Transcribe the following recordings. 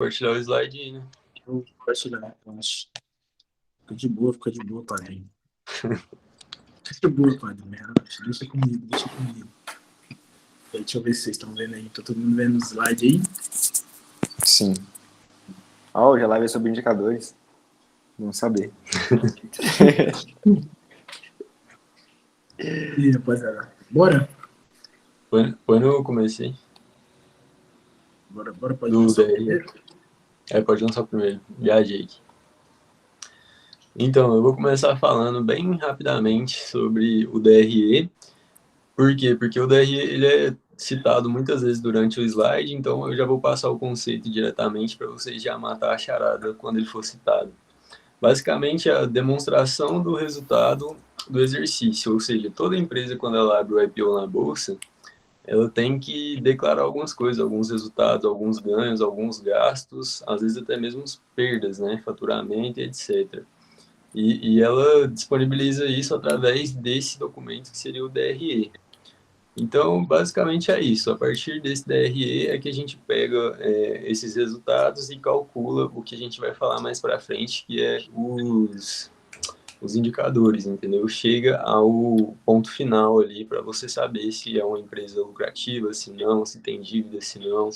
compartilhar o slide aí, né? Eu compartilhar, eu acho. Fica de boa, padrinho. Fica de boa, padrinho. Relaxa, deixa comigo, deixa comigo. Deixa eu ver se vocês estão vendo aí. Tá todo mundo vendo o slide aí? Sim. Ó, já live sobre indicadores. Não saber. E rapaziada, bora? Põe no começo aí. Bora, pode Do lançar o DRE. primeiro? Pode lançar o primeiro. Viajei aqui. Então, eu vou começar falando bem rapidamente sobre o DRE. Por quê? Porque o DRE ele é citado muitas vezes durante o slide, então eu já vou passar o conceito diretamente para vocês já matar a charada quando ele for citado. Basicamente, é a demonstração do resultado do exercício, ou seja, toda empresa, quando ela abre o IPO na bolsa, ela tem que declarar algumas coisas, alguns resultados, alguns ganhos, alguns gastos, às vezes até mesmo perdas, né, faturamento, etc. E ela disponibiliza isso através desse documento que seria o DRE. Então, basicamente é isso. A partir desse DRE é que a gente pega esses resultados e calcula o que a gente vai falar mais para frente, que é os indicadores, entendeu? Chega ao ponto final ali para você saber se é uma empresa lucrativa, se não, se tem dívida, se não,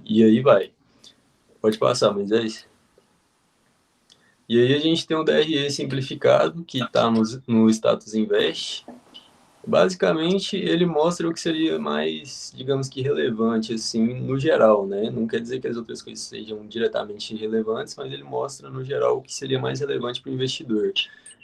e aí vai. Pode passar, Moisés. E aí a gente tem um DRE simplificado que está no Status Invest. Basicamente, ele mostra o que seria mais, digamos que relevante, assim, no geral, né? Não quer dizer que as outras coisas sejam diretamente relevantes, mas ele mostra, no geral, o que seria mais relevante para o investidor,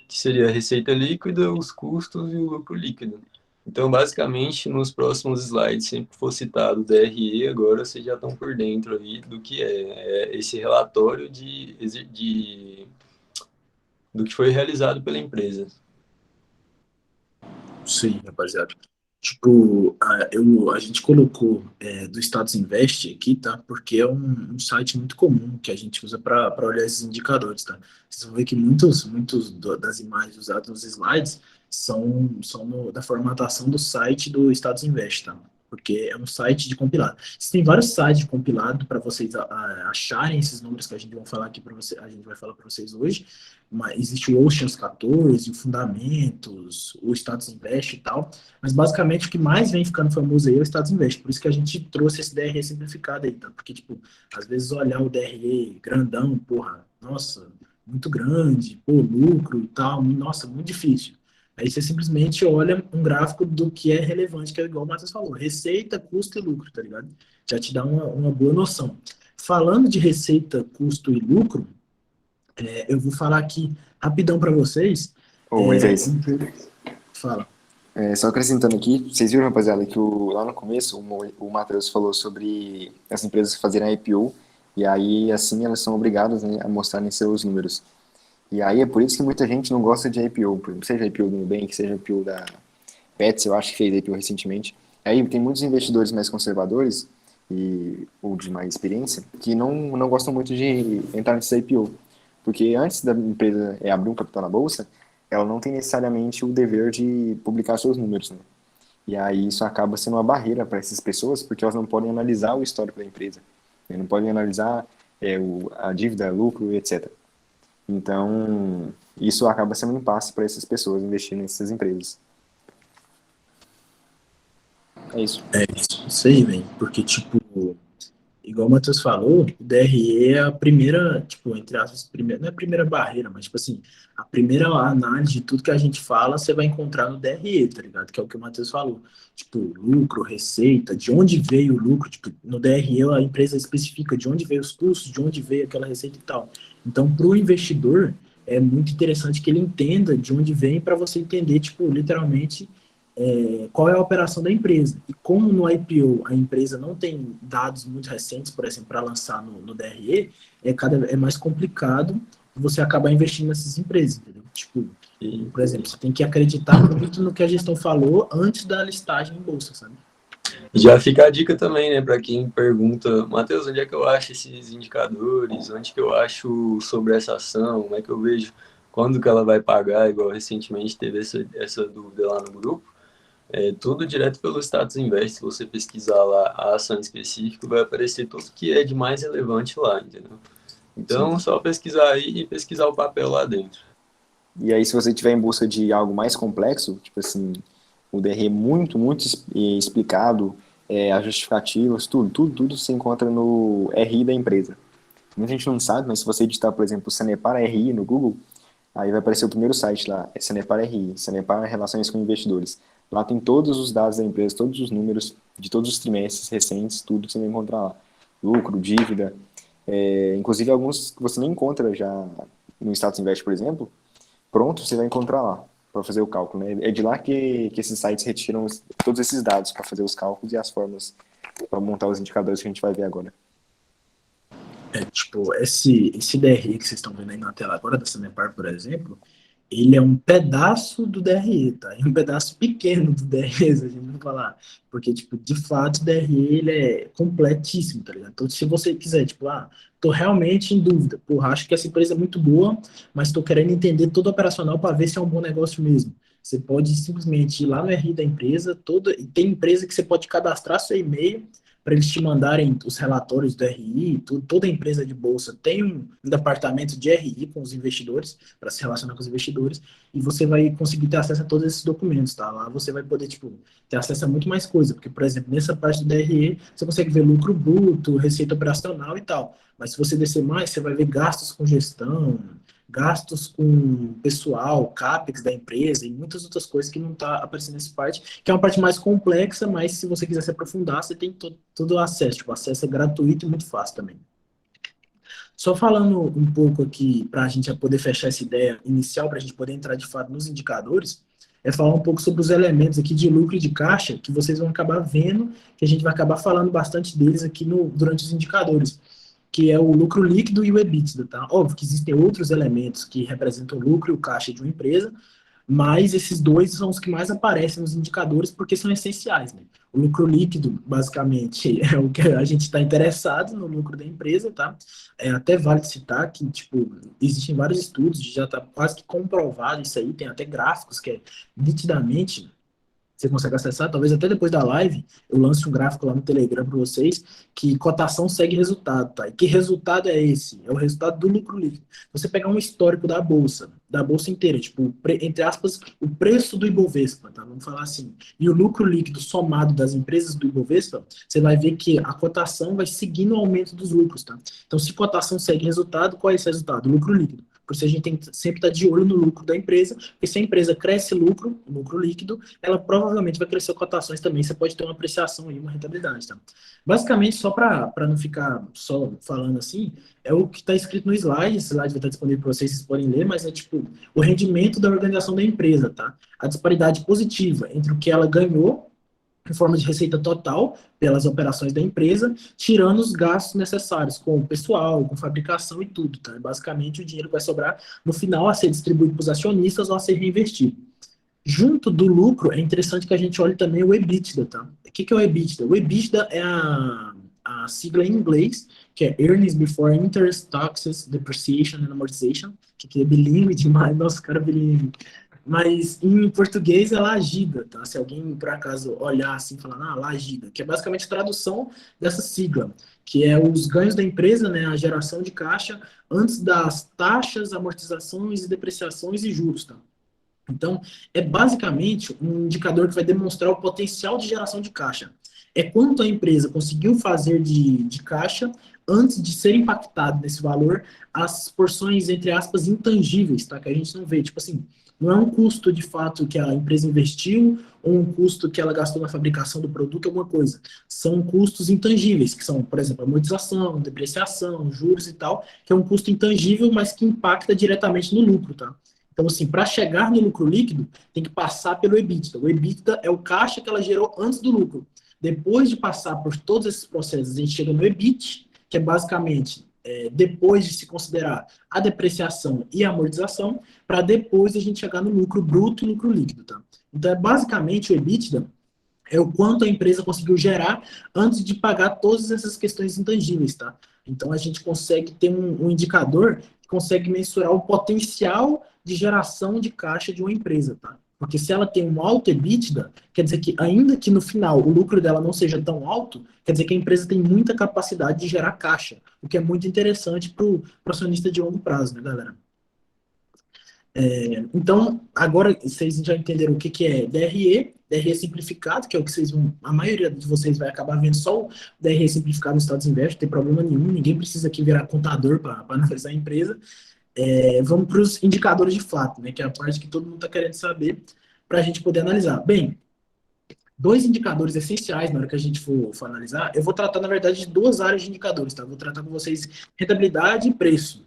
que seria a receita líquida, os custos e o lucro líquido. Então, basicamente, nos próximos slides, sempre for citado o DRE, agora vocês já estão por dentro aí do que é esse relatório do que foi realizado pela empresa. Sim, rapaziada. Tipo, a gente colocou do Status Invest aqui, tá? Porque é um site muito comum que a gente usa para olhar esses indicadores, tá? Vocês vão ver que muitos das imagens usadas nos slides são da formatação do site do Status Invest, tá? Porque é um site de compilado. Tem vários sites de compilado para vocês acharem esses números que a gente vai falar aqui para você, a gente vai falar para vocês hoje. Mas existe o Oceans 14, o Fundamentos, o Status Invest e tal. Mas basicamente o que mais vem ficando famoso aí é o Status Invest. Por isso que a gente trouxe esse DRE simplificado aí, tá? Porque, tipo, às vezes olhar o DRE grandão, porra, nossa, muito grande, pô, lucro e tal, nossa, muito difícil. Aí você simplesmente olha um gráfico do que é relevante, que é igual o Matheus falou, receita, custo e lucro, tá ligado? Já te dá uma boa noção. Falando de receita, custo e lucro, eu vou falar aqui rapidão para vocês. Ô, Moisés, Fala. só acrescentando aqui, vocês viram, rapaziada, que lá no começo o Matheus falou sobre as empresas fazerem IPO, e aí, assim, elas são obrigadas, né, a mostrarem seus números. E aí é por isso que muita gente não gosta de IPO, seja IPO do Nubank, seja IPO da Pets, eu acho que fez IPO recentemente. Aí tem muitos investidores mais conservadores ou de mais experiência que não gostam muito de entrar nesse IPO. Porque antes da empresa abrir um capital na bolsa, ela não tem necessariamente o dever de publicar seus números, né? E aí isso acaba sendo uma barreira para essas pessoas, porque elas não podem analisar o histórico da empresa, né? Não podem analisar a dívida, lucro, etc. Então, isso acaba sendo um impasse para essas pessoas investirem nessas empresas. É isso. É isso aí, velho. Porque, tipo, igual o Matheus falou, o DRE é a primeira, tipo, entre aspas, não é a primeira barreira, mas, tipo assim, a primeira análise de tudo que a gente fala, você vai encontrar no DRE, tá ligado? Que é o que o Matheus falou. Tipo, lucro, receita, de onde veio o lucro. Tipo, no DRE a empresa especifica de onde veio os custos, de onde veio aquela receita e tal. Então, para o investidor, é muito interessante que ele entenda de onde vem para você entender, tipo, literalmente qual é a operação da empresa. E como no IPO a empresa não tem dados muito recentes, por exemplo, para lançar no DRE, é mais complicado você acabar investindo nessas empresas, entendeu? Tipo, por exemplo, você tem que acreditar muito no que a gestão falou antes da listagem em bolsa, sabe? Já fica a dica também, né, para quem pergunta, Matheus, onde é que eu acho esses indicadores? Onde que eu acho sobre essa ação? Como é que eu vejo quando que ela vai pagar? Igual recentemente teve essa dúvida lá no grupo. É tudo direto pelo Status Invest. Se você pesquisar lá a ação específica, vai aparecer tudo que é de mais relevante lá, entendeu? Então, Sim. só pesquisar aí e pesquisar o papel lá dentro. E aí, se você tiver em busca de algo mais complexo, tipo assim, o DRE muito explicado, as justificativas, tudo você encontra no RI da empresa. Muita gente não sabe, mas se você digitar, por exemplo, Sanepar RI no Google, aí vai aparecer o primeiro site lá, é Sanepar RI, Sanepar Relações com Investidores. Lá tem todos os dados da empresa, todos os números de todos os trimestres recentes, tudo que você vai encontrar lá. Lucro, dívida, inclusive alguns que você nem encontra já no Status Invest, por exemplo, pronto, você vai encontrar lá para fazer o cálculo, né? É de lá que esses sites retiram todos esses dados para fazer os cálculos e as formas para montar os indicadores que a gente vai ver agora. Tipo, esse DRE que vocês estão vendo aí na tela agora, da Sanepar, por exemplo, ele é um pedaço do DRE, tá? É um pedaço pequeno do DRE, se a gente não falar. Porque, tipo, de fato, o DRE, ele é completíssimo, tá ligado? Então, se você quiser, tipo, tô realmente em dúvida, porra, acho que essa empresa é muito boa, mas tô querendo entender todo o operacional para ver se é um bom negócio mesmo. Você pode simplesmente ir lá no RI da empresa, e tem empresa que você pode cadastrar seu e-mail para eles te mandarem os relatórios do RI, toda empresa de bolsa tem um departamento de RI com os investidores, para se relacionar com os investidores, e você vai conseguir ter acesso a todos esses documentos, tá? Lá você vai poder, tipo, ter acesso a muito mais coisa, porque, por exemplo, nessa parte do DRE, você consegue ver lucro bruto, receita operacional e tal, mas se você descer mais, você vai ver gastos com gestão, gastos com pessoal, CAPEX da empresa e muitas outras coisas que não está aparecendo nessa parte, que é uma parte mais complexa, mas se você quiser se aprofundar, você tem todo o acesso. Tipo, o acesso é gratuito e muito fácil também. Só falando um pouco aqui, para a gente já poder fechar essa ideia inicial, para a gente poder entrar de fato nos indicadores, é falar um pouco sobre os elementos aqui de lucro e de caixa, que vocês vão acabar vendo, que a gente vai acabar falando bastante deles aqui durante os indicadores, que é o lucro líquido e o EBITDA, tá? Óbvio que existem outros elementos que representam o lucro e o caixa de uma empresa, mas esses dois são os que mais aparecem nos indicadores porque são essenciais, né? O lucro líquido, basicamente, é o que a gente está interessado no lucro da empresa, tá? É até vale citar que, tipo, existem vários estudos, já está quase que comprovado isso aí, tem até gráficos que é nitidamente você consegue acessar, talvez até depois da live, eu lance um gráfico lá no Telegram para vocês, que cotação segue resultado, tá? E que resultado é esse? É o resultado do lucro líquido. Você pegar um histórico da bolsa inteira, tipo, entre aspas, o preço do Ibovespa, tá? Vamos falar assim. E o lucro líquido somado das empresas do Ibovespa, você vai ver que a cotação vai seguindo o aumento dos lucros, tá? Então, se cotação segue resultado, qual é esse resultado? Lucro líquido. Por isso a gente tem que sempre estar de olho no lucro da empresa, porque se a empresa cresce lucro líquido, ela provavelmente vai crescer cotações também, você pode ter uma apreciação e uma rentabilidade, tá? Basicamente, só para não ficar só falando assim, é o que está escrito no slide, esse slide vai estar disponível para vocês podem ler, mas é tipo o rendimento da organização da empresa, tá? A disparidade positiva entre o que ela ganhou em forma de receita total pelas operações da empresa, tirando os gastos necessários com o pessoal, com fabricação e tudo, tá? Basicamente, o dinheiro vai sobrar no final a ser distribuído para os acionistas ou a ser reinvestido. Junto do lucro, é interessante que a gente olhe também o EBITDA, tá? O que é o EBITDA? O EBITDA é a sigla em inglês, que é Earnings Before Interest, Taxes, Depreciation and Amortization, que é bilíngue demais, nossa, cara, bilíngue. Mas em português é lagida, tá? Se alguém por acaso olhar assim e falar, lagida, que é basicamente a tradução dessa sigla, que é os ganhos da empresa, né, a geração de caixa antes das taxas, amortizações e depreciações e juros, tá? Então, é basicamente um indicador que vai demonstrar o potencial de geração de caixa. É quanto a empresa conseguiu fazer de caixa antes de ser impactado nesse valor as porções, entre aspas, intangíveis, tá? Que a gente não vê. Tipo assim, não é um custo de fato que a empresa investiu ou um custo que ela gastou na fabricação do produto, alguma coisa. São custos intangíveis, que são, por exemplo, amortização, depreciação, juros e tal, que é um custo intangível, mas que impacta diretamente no lucro, tá? Então, assim, para chegar no lucro líquido, tem que passar pelo EBITDA. O EBITDA é o caixa que ela gerou antes do lucro. Depois de passar por todos esses processos, a gente chega no EBIT, que é basicamente depois de se considerar a depreciação e a amortização, para depois a gente chegar no lucro bruto e lucro líquido, tá? Então, é basicamente o EBITDA é o quanto a empresa conseguiu gerar antes de pagar todas essas questões intangíveis, tá? Então, a gente consegue ter um indicador que consegue mensurar o potencial de geração de caixa de uma empresa, tá? Porque se ela tem um alto EBITDA, quer dizer que, ainda que no final o lucro dela não seja tão alto, quer dizer que a empresa tem muita capacidade de gerar caixa, o que é muito interessante para o acionista de longo prazo, né, galera? Então, agora vocês já entenderam o que é DRE simplificado, que é o que a maioria de vocês vai acabar vendo só o DRE simplificado no Estados Invest, não tem problema nenhum, ninguém precisa aqui virar contador para analisar a empresa. Vamos para os indicadores de fato, né, que é a parte que todo mundo está querendo saber para a gente poder analisar. Bem, dois indicadores essenciais na hora que a gente for analisar, eu vou tratar, na verdade, de duas áreas de indicadores, tá? Vou tratar com vocês rentabilidade e preço.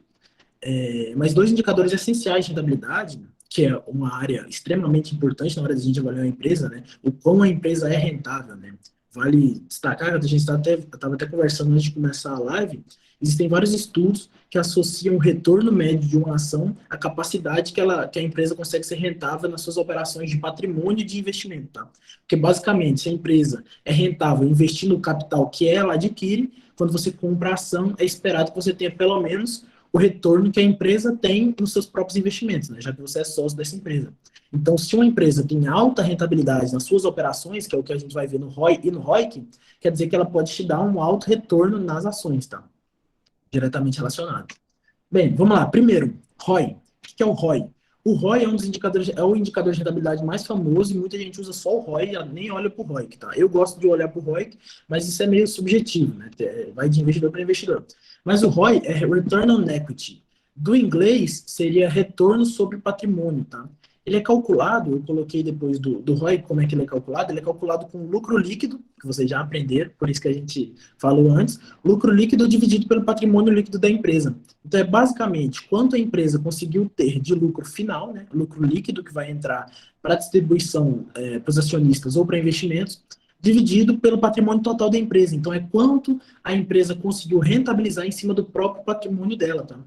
Mas dois indicadores essenciais de rentabilidade, que é uma área extremamente importante na hora de a gente avaliar a empresa, né? O quão a empresa é rentável, né? Vale destacar, a gente estava até conversando antes de começar a live, existem vários estudos que associam o retorno médio de uma ação à capacidade que a empresa consegue ser rentável nas suas operações de patrimônio e de investimento, tá? Porque, basicamente, se a empresa é rentável investindo o capital que ela adquire, quando você compra a ação, é esperado que você tenha pelo menos o retorno que a empresa tem nos seus próprios investimentos, né, já que você é sócio dessa empresa. Então, se uma empresa tem alta rentabilidade nas suas operações, que é o que a gente vai ver no ROI e no ROIC, quer dizer que ela pode te dar um alto retorno nas ações, tá? Diretamente relacionado. Bem, vamos lá. Primeiro, ROI. O que é o ROI? O ROI é um dos indicadores, é o indicador de rentabilidade mais famoso e muita gente usa só o ROI e nem olha para o ROIC, tá? Eu gosto de olhar para o ROIC, mas isso é meio subjetivo, né? Vai de investidor para investidor. Mas o ROI é Return on Equity. Do inglês, seria retorno sobre patrimônio, tá? Ele é calculado, eu coloquei depois do ROI, como é que ele é calculado com lucro líquido, que vocês já aprenderam, por isso que a gente falou antes, lucro líquido dividido pelo patrimônio líquido da empresa. Então, é basicamente quanto a empresa conseguiu ter de lucro final, né, lucro líquido que vai entrar para distribuição para os acionistas ou para investimentos, dividido pelo patrimônio total da empresa. Então, é quanto a empresa conseguiu rentabilizar em cima do próprio patrimônio dela, tá?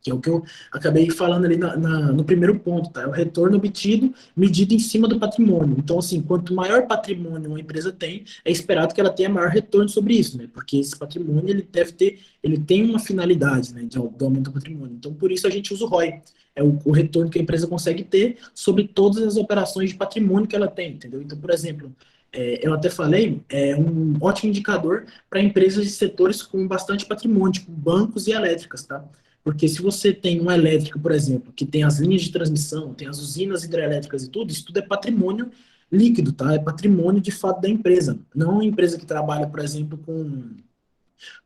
Que é o que eu acabei falando ali no primeiro ponto, tá? É o retorno obtido, medido em cima do patrimônio. Então, assim, quanto maior patrimônio uma empresa tem, é esperado que ela tenha maior retorno sobre isso, né? Porque esse patrimônio, ele tem uma finalidade, né, de aumento do patrimônio. Então, por isso a gente usa o ROI. É o retorno que a empresa consegue ter sobre todas as operações de patrimônio que ela tem, entendeu? Então, por exemplo, eu até falei, é um ótimo indicador para empresas de setores com bastante patrimônio, tipo bancos e elétricas, tá? Porque se você tem uma elétrica, por exemplo, que tem as linhas de transmissão, tem as usinas hidrelétricas e tudo, isso tudo é patrimônio líquido, tá? É patrimônio de fato da empresa. Não é uma empresa que trabalha, por exemplo,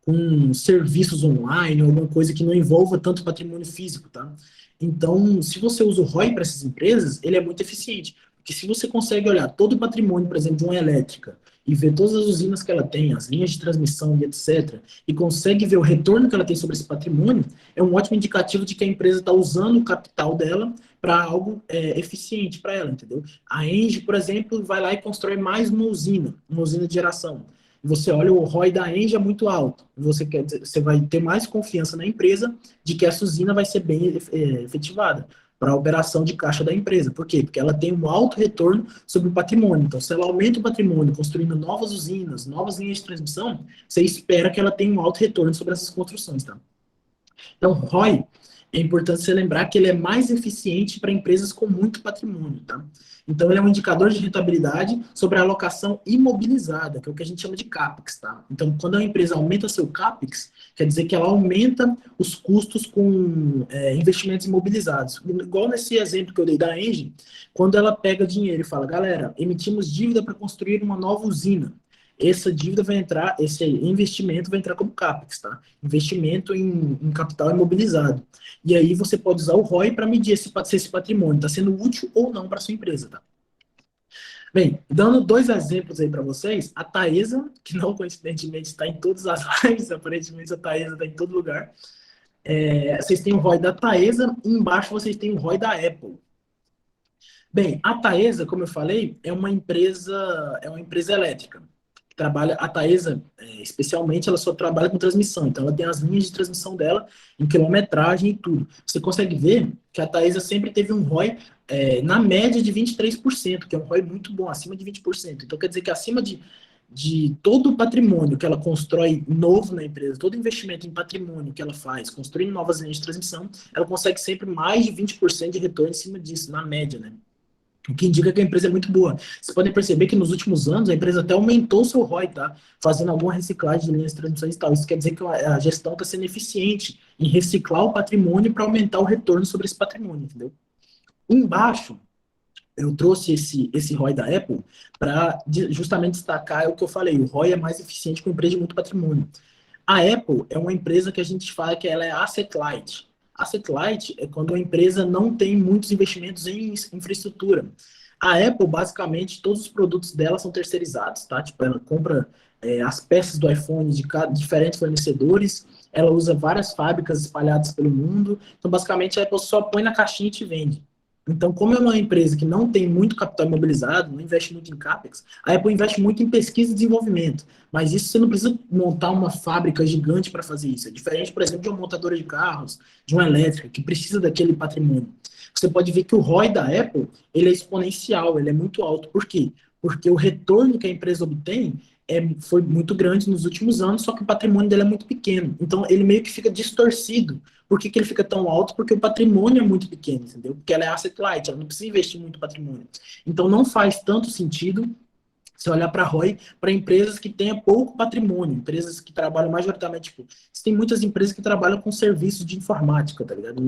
com serviços online, alguma coisa que não envolva tanto patrimônio físico, tá? Então, se você usa o ROI para essas empresas, ele é muito eficiente. Porque se você consegue olhar todo o patrimônio, por exemplo, de uma elétrica, e ver todas as usinas que ela tem, as linhas de transmissão e etc., e consegue ver o retorno que ela tem sobre esse patrimônio, é um ótimo indicativo de que a empresa está usando o capital dela para algo eficiente para ela, entendeu? A Engie, por exemplo, vai lá e constrói mais uma usina de geração. Você olha, o ROI da Engie é muito alto. Você vai ter mais confiança na empresa de que essa usina vai ser bem efetivada para a operação de caixa da empresa. Por quê? Porque ela tem um alto retorno sobre o patrimônio. Então, se ela aumenta o patrimônio construindo novas usinas, novas linhas de transmissão, você espera que ela tenha um alto retorno sobre essas construções, tá? Então, ROI, é importante você lembrar que ele é mais eficiente para empresas com muito patrimônio, tá? Então, ele é um indicador de rentabilidade sobre a alocação imobilizada, que é o que a gente chama de CAPEX, tá? Então, quando a empresa aumenta seu CAPEX, quer dizer que ela aumenta os custos com investimentos imobilizados. Igual nesse exemplo que eu dei da Engie, quando ela pega dinheiro e fala, galera, emitimos dívida para construir uma nova usina. Essa dívida vai entrar, esse investimento vai entrar como CAPEX, tá? Investimento em capital imobilizado. E aí você pode usar o ROI para medir se esse patrimônio está sendo útil ou não para sua empresa, tá? Bem, dando dois exemplos aí para vocês, a Taesa, que não coincidentemente está em todas as lives, aparentemente a Taesa está em todo lugar. Vocês têm o ROI da Taesa e embaixo vocês têm o ROI da Apple. Bem, a Taesa, como eu falei, é uma empresa elétrica. A Taesa, especialmente, ela só trabalha com transmissão. Então, ela tem as linhas de transmissão dela em quilometragem e tudo. Você consegue ver que a Taesa sempre teve um ROI na média de 23%, que é um ROI muito bom, acima de 20%. Então, quer dizer que acima de todo o patrimônio que ela constrói novo na empresa, todo investimento em patrimônio que ela faz, construindo novas linhas de transmissão, ela consegue sempre mais de 20% de retorno em cima disso, na média, né? O que indica que a empresa é muito boa. Vocês podem perceber que nos últimos anos a empresa até aumentou o seu ROI, tá? Fazendo alguma reciclagem de linhas de transmissão e tal. Isso quer dizer que a gestão está sendo eficiente em reciclar o patrimônio para aumentar o retorno sobre esse patrimônio, entendeu? Embaixo, eu trouxe esse ROI da Apple para justamente destacar o que eu falei. O ROI é mais eficiente que uma empresa de muito patrimônio. A Apple é uma empresa que a gente fala que ela é asset light. Asset light é quando a empresa não tem muitos investimentos em infraestrutura. A Apple, basicamente, todos os produtos dela são terceirizados, tá? Tipo, ela compra as peças do iPhone de diferentes fornecedores, ela usa várias fábricas espalhadas pelo mundo. Então, basicamente, a Apple só põe na caixinha e te vende. Então, como é uma empresa que não tem muito capital imobilizado, não investe muito em CAPEX, a Apple investe muito em pesquisa e desenvolvimento. Mas isso você não precisa montar uma fábrica gigante para fazer isso. É diferente, por exemplo, de uma montadora de carros, de uma elétrica, que precisa daquele patrimônio. Você pode ver que o ROI da Apple ele é exponencial, ele é muito alto. Por quê? Porque o retorno que a empresa obtém foi muito grande nos últimos anos, só que o patrimônio dele é muito pequeno. Então, ele meio que fica distorcido. Por que ele fica tão alto? Porque o patrimônio é muito pequeno, entendeu? Porque ela é asset light, ela não precisa investir muito patrimônio. Então, não faz tanto sentido você olhar para a ROI para empresas que tenham pouco patrimônio, empresas que trabalham majoritariamente, tipo, tem muitas empresas que trabalham com serviços de informática, tá ligado?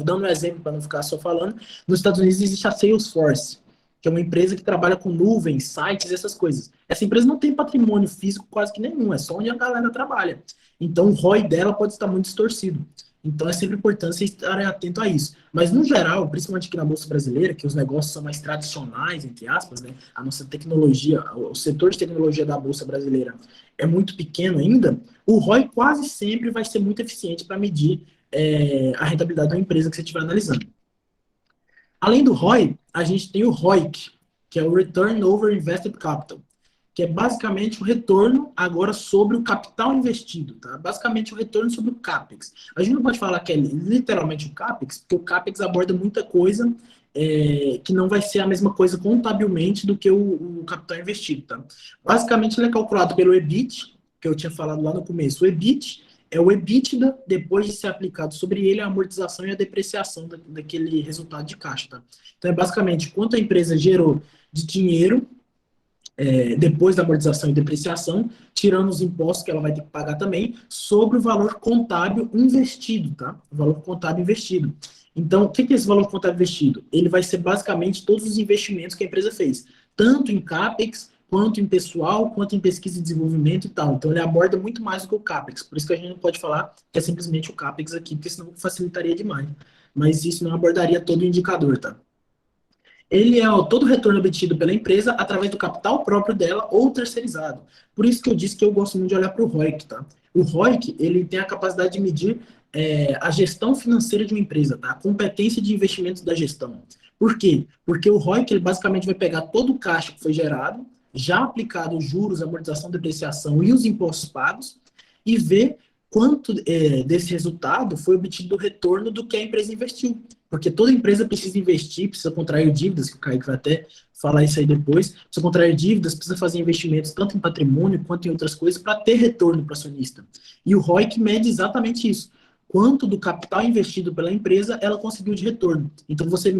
Dando um exemplo para não ficar só falando, nos Estados Unidos existe a Salesforce, que é uma empresa que trabalha com nuvens, sites, essas coisas. Essa empresa não tem patrimônio físico quase que nenhum, é só onde a galera trabalha. Então o ROI dela pode estar muito distorcido. Então é sempre importante vocês estarem atentos a isso. Mas no geral, principalmente aqui na Bolsa Brasileira, que os negócios são mais tradicionais, entre aspas, né? A nossa tecnologia, o setor de tecnologia da Bolsa Brasileira é muito pequeno ainda, o ROI quase sempre vai ser muito eficiente para medir a rentabilidade da empresa que você estiver analisando. Além do ROI, a gente tem o ROIC, que é o Return Over Invested Capital, que é basicamente o retorno agora sobre o capital investido, tá? Basicamente o retorno sobre o CAPEX. A gente não pode falar que é literalmente o CAPEX, porque o CAPEX aborda muita coisa que não vai ser a mesma coisa contabilmente do que o capital investido, tá? Basicamente ele é calculado pelo EBIT, que eu tinha falado lá no começo. O EBIT é o EBITDA, depois de ser aplicado sobre ele a amortização e a depreciação daquele resultado de caixa, tá? Então é basicamente quanto a empresa gerou de dinheiro depois da amortização e depreciação, tirando os impostos que ela vai ter que pagar também, sobre o valor contábil investido, tá? O valor contábil investido. Então, o que é esse valor contábil investido? Ele vai ser basicamente todos os investimentos que a empresa fez, tanto em CAPEX, quanto em pessoal, quanto em pesquisa e desenvolvimento e tal. Então, ele aborda muito mais do que o CAPEX. Por isso que a gente não pode falar que é simplesmente o CAPEX aqui, porque senão facilitaria demais. Mas isso não abordaria todo o indicador, tá? Ele é todo o retorno obtido pela empresa através do capital próprio dela ou terceirizado. Por isso que eu disse que eu gosto muito de olhar para o ROIC, tá? O ROIC, ele tem a capacidade de medir a gestão financeira de uma empresa, tá? A competência de investimentos da gestão. Por quê? Porque o ROIC, ele basicamente vai pegar todo o caixa que foi gerado, já aplicado os juros, amortização, depreciação e os impostos pagos, e ver quanto desse resultado foi obtido do retorno do que a empresa investiu. Porque toda empresa precisa investir, precisa contrair dívidas, que o Kaique vai até falar isso aí depois, precisa contrair dívidas, precisa fazer investimentos tanto em patrimônio quanto em outras coisas para ter retorno para o acionista. E o ROIC mede exatamente isso. Quanto do capital investido pela empresa ela conseguiu de retorno. Então você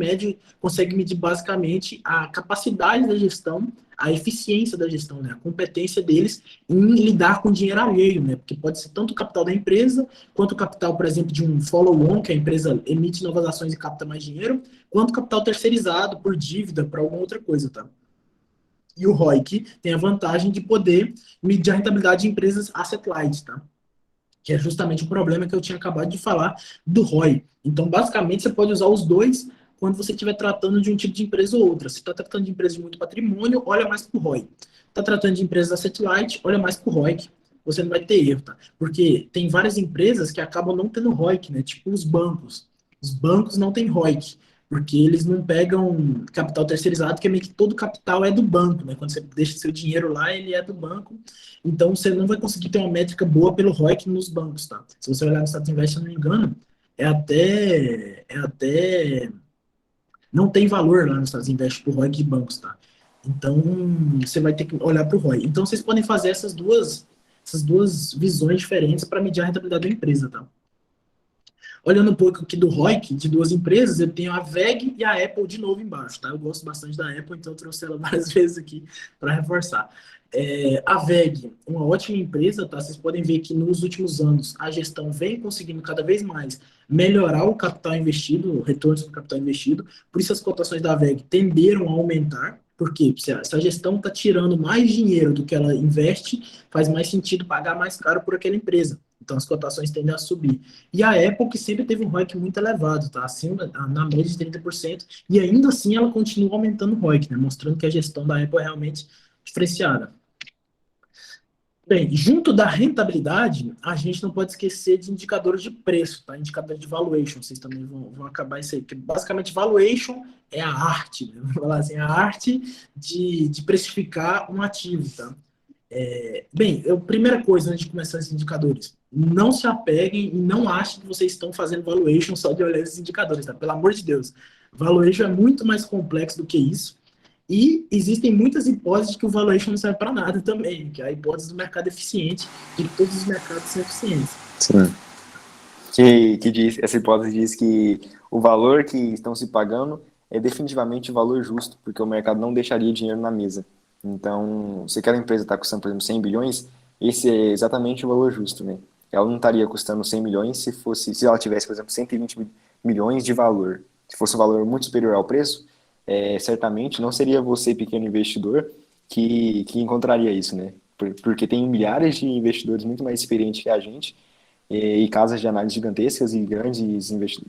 consegue medir basicamente a capacidade da gestão, a eficiência da gestão, né? A competência deles em lidar com dinheiro alheio, né? Porque pode ser tanto o capital da empresa, quanto o capital, por exemplo, de um follow-on, que a empresa emite novas ações e capta mais dinheiro, quanto o capital terceirizado por dívida, para alguma outra coisa, tá? E o ROIC tem a vantagem de poder medir a rentabilidade de empresas asset light, tá? Que é justamente o problema que eu tinha acabado de falar do ROI. Então, basicamente, você pode usar os dois quando você estiver tratando de um tipo de empresa ou outra. Se está tratando de empresa de muito patrimônio, olha mais para o ROI. Está tratando de empresas asset light, olha mais para o ROIC. Você não vai ter erro, tá? Porque tem várias empresas que acabam não tendo ROIC, né? Tipo os bancos. Os bancos não têm ROIC, porque eles não pegam capital terceirizado, que é meio que todo capital é do banco, né? Quando você deixa seu dinheiro lá, ele é do banco. Então, você não vai conseguir ter uma métrica boa pelo ROIC nos bancos, tá? Se você olhar no Status Invest, se eu não me engano, é até não tem valor lá no Status Invest pro ROIC de bancos, tá? Então, você vai ter que olhar para o ROI. Então, vocês podem fazer essas duas visões diferentes para medir a rentabilidade da empresa, tá? Olhando um pouco aqui do ROIC, de duas empresas, eu tenho a VEG e a Apple de novo embaixo, tá? Eu gosto bastante da Apple, então eu trouxe ela várias vezes aqui para reforçar. A VEG, uma ótima empresa, tá? Vocês podem ver que nos últimos anos a gestão vem conseguindo cada vez mais melhorar o capital investido, o retorno sobre o capital investido, por isso as cotações da VEG tenderam a aumentar, porque se a gestão está tirando mais dinheiro do que ela investe, faz mais sentido pagar mais caro por aquela empresa. Então as cotações tendem a subir. E a Apple, que sempre teve um ROIC muito elevado, tá? Acima, na média de 30%, e ainda assim ela continua aumentando o ROIC, né? Mostrando que a gestão da Apple é realmente diferenciada. Bem, junto da rentabilidade, a gente não pode esquecer de indicadores de preço, tá? Indicadores de valuation, vocês também vão acabar isso aí, porque basicamente valuation é a arte, né? Vamos falar assim, a arte de precificar um ativo, tá? Bem, primeira coisa antes de começar esses indicadores, não se apeguem e não achem que vocês estão fazendo valuation só de olhar esses indicadores, tá? Pelo amor de Deus. Valuation é muito mais complexo do que isso. E existem muitas hipóteses de que o valuation não serve para nada também, que é a hipótese do mercado eficiente, de que todos os mercados são eficientes. Sim. Essa hipótese diz que o valor que estão se pagando é definitivamente o valor justo, porque o mercado não deixaria dinheiro na mesa. Então, se aquela empresa está custando, por exemplo, 100 bilhões, esse é exatamente o valor justo, né? Ela não estaria custando 100 milhões se ela tivesse, por exemplo, 120 milhões de valor. Se fosse um valor muito superior ao preço, certamente não seria você, pequeno investidor, que encontraria isso, né? Porque tem milhares de investidores muito mais experientes que a gente e casas de análise gigantescas e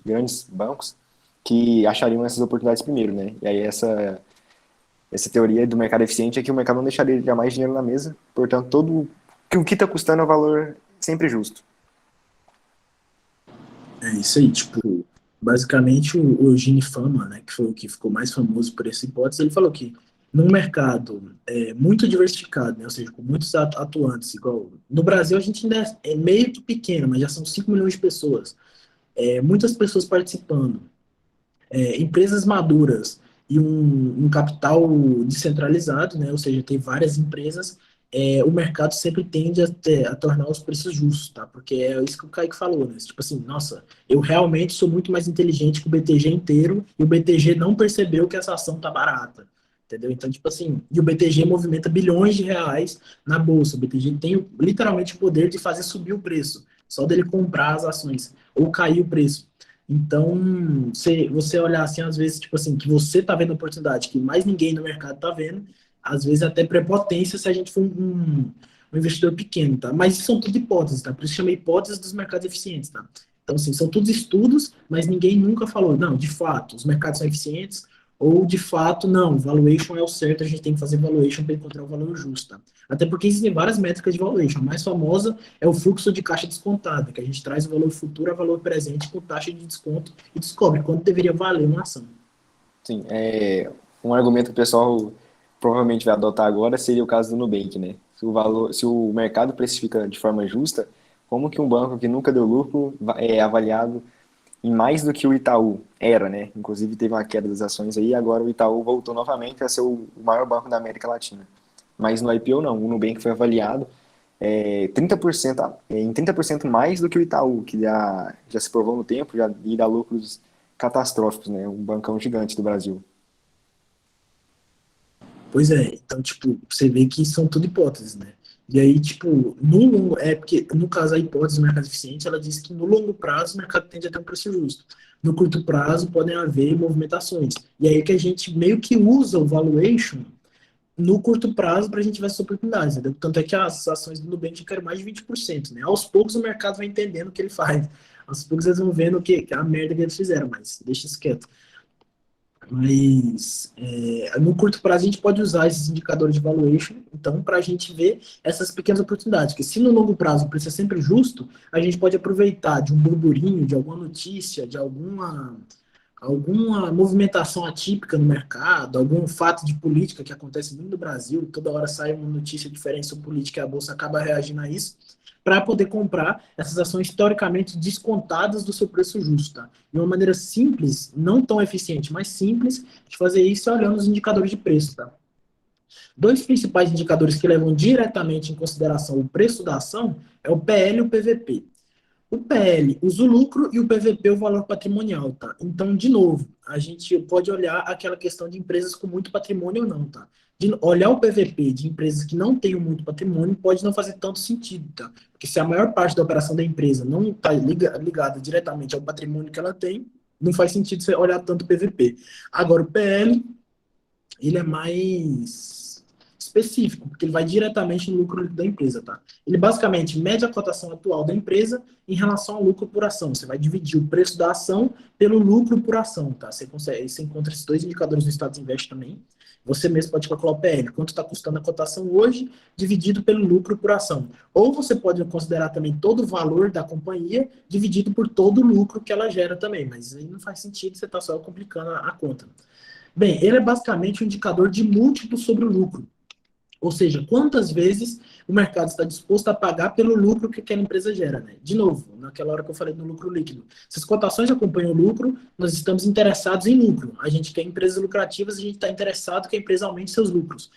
grandes bancos que achariam essas oportunidades primeiro, né? E aí essa teoria do mercado eficiente é que o mercado não deixaria jamais dinheiro na mesa, portanto, o que está custando é o valor sempre justo. É isso aí, tipo, basicamente o Gini Fama, né, que foi o que ficou mais famoso por essa hipótese, ele falou que num mercado muito diversificado, né, ou seja, com muitos atuantes, igual no Brasil a gente ainda é meio que pequeno, mas já são 5 milhões de pessoas, muitas pessoas participando, empresas maduras e um capital descentralizado, né, ou seja, tem várias empresas, o mercado sempre tende a tornar os preços justos, tá? Porque é isso que o Kaique falou, né? Tipo assim, nossa, eu realmente sou muito mais inteligente que o BTG inteiro e o BTG não percebeu que essa ação tá barata, entendeu? Então, tipo assim, e o BTG movimenta bilhões de reais na bolsa. O BTG tem literalmente o poder de fazer subir o preço, só dele comprar as ações ou cair o preço. Então, você olhar assim, às vezes, tipo assim, que você tá vendo a oportunidade que mais ninguém no mercado tá vendo, às vezes até prepotência se a gente for um investidor pequeno, tá? Mas isso são tudo hipóteses, tá? Por isso chama hipóteses dos mercados eficientes, tá? Então, assim, são todos estudos, mas ninguém nunca falou, não, de fato, os mercados são eficientes, ou de fato, não, valuation é o certo, a gente tem que fazer valuation para encontrar o valor justo, tá? Até porque existem várias métricas de valuation. A mais famosa é o fluxo de caixa descontada, que a gente traz o valor futuro a valor presente com taxa de desconto e descobre quanto deveria valer uma ação. Sim, um argumento que o pessoal provavelmente vai adotar agora seria o caso do Nubank, né? Se o mercado precifica de forma justa, como que um banco que nunca deu lucro é avaliado em mais do que o Itaú era, né? Inclusive teve uma queda das ações aí, agora o Itaú voltou novamente a ser o maior banco da América Latina. Mas no IPO não, o Nubank foi avaliado em 30% mais do que o Itaú, que já se provou no tempo e dá lucros catastróficos, né? Um bancão gigante do Brasil. Pois é, então, tipo, você vê que são tudo hipóteses, né? E aí, tipo, porque no caso a hipótese do mercado eficiente, ela diz que no longo prazo o mercado tende a ter um preço justo. No curto prazo podem haver movimentações. E aí que a gente meio que usa o valuation no curto prazo para a gente ver essas oportunidades, entendeu? Tanto é que as ações do Nubank caíram mais de 20%, né? Aos poucos o mercado vai entendendo o que ele faz. Aos poucos eles vão vendo a merda que eles fizeram, mas deixa isso quieto. Mas no curto prazo a gente pode usar esses indicadores de valuation, então, para a gente ver essas pequenas oportunidades. Porque se no longo prazo o preço é sempre justo, a gente pode aproveitar de um burburinho, de alguma notícia, de alguma movimentação atípica no mercado, algum fato de política que acontece muito no Brasil, toda hora sai uma notícia diferente sobre política e a bolsa acaba reagindo a isso, para poder comprar essas ações historicamente descontadas do seu preço justo. Tá? De uma maneira simples, não tão eficiente, mas simples, de fazer isso é olhando os indicadores de preço. Tá? Dois principais indicadores que levam diretamente em consideração o preço da ação é o PL e o PVP. O PL usa o lucro e o PVP o valor patrimonial, tá? Então, de novo, a gente pode olhar aquela questão de empresas com muito patrimônio ou não, tá? Olhar o PVP de empresas que não têm muito patrimônio pode não fazer tanto sentido, tá? Porque se a maior parte da operação da empresa não está ligada diretamente ao patrimônio que ela tem, não faz sentido você olhar tanto o PVP. Agora, o PL, ele é mais específico, porque ele vai diretamente no lucro da empresa, tá? Ele basicamente mede a cotação atual da empresa em relação ao lucro por ação. Você vai dividir o preço da ação pelo lucro por ação, tá? Você encontra esses dois indicadores no Status Invest também. Você mesmo pode calcular o PL, quanto está custando a cotação hoje, dividido pelo lucro por ação. Ou você pode considerar também todo o valor da companhia, dividido por todo o lucro que ela gera também, mas aí não faz sentido, você está só complicando a conta. Bem, ele é basicamente um indicador de múltiplo sobre o lucro. Ou seja, quantas vezes o mercado está disposto a pagar pelo lucro que aquela empresa gera, né? De novo, naquela hora que eu falei do lucro líquido. Se as cotações acompanham o lucro, nós estamos interessados em lucro. A gente quer empresas lucrativas, a gente está interessado que a empresa aumente seus lucros.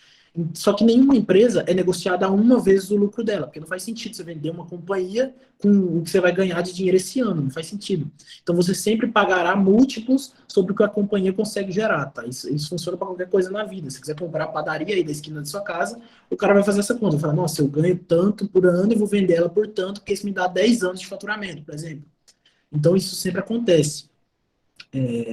Só que nenhuma empresa é negociada uma vez o lucro dela, porque não faz sentido você vender uma companhia com o que você vai ganhar de dinheiro esse ano, não faz sentido. Então você sempre pagará múltiplos sobre o que a companhia consegue gerar, tá? Isso funciona para qualquer coisa na vida. Se você quiser comprar a padaria aí da esquina da sua casa, o cara vai fazer essa conta, vai falar, nossa, eu ganho tanto por ano e vou vender ela por tanto, porque isso me dá 10 anos de faturamento, por exemplo. Então isso sempre acontece.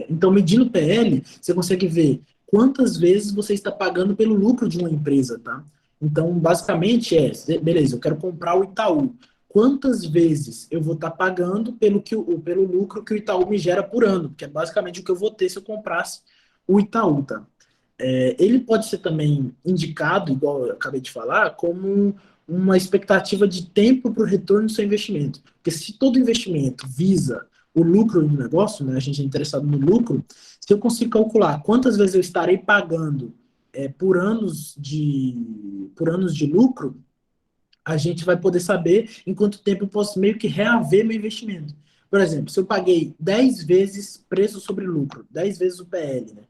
Então, medindo o PL, você consegue ver quantas vezes você está pagando pelo lucro de uma empresa, tá? Então, basicamente beleza, eu quero comprar o Itaú. Quantas vezes eu vou estar pagando pelo lucro que o Itaú me gera por ano? Que é basicamente o que eu vou ter se eu comprasse o Itaú, tá? Ele pode ser também indicado, igual eu acabei de falar, como uma expectativa de tempo para o retorno do seu investimento. Porque se todo investimento visa o lucro do negócio, né, a gente é interessado no lucro, se eu consigo calcular quantas vezes eu estarei pagando por anos de lucro, a gente vai poder saber em quanto tempo eu posso meio que reaver meu investimento. Por exemplo, se eu paguei 10 vezes preço sobre lucro, 10 vezes o PL, né?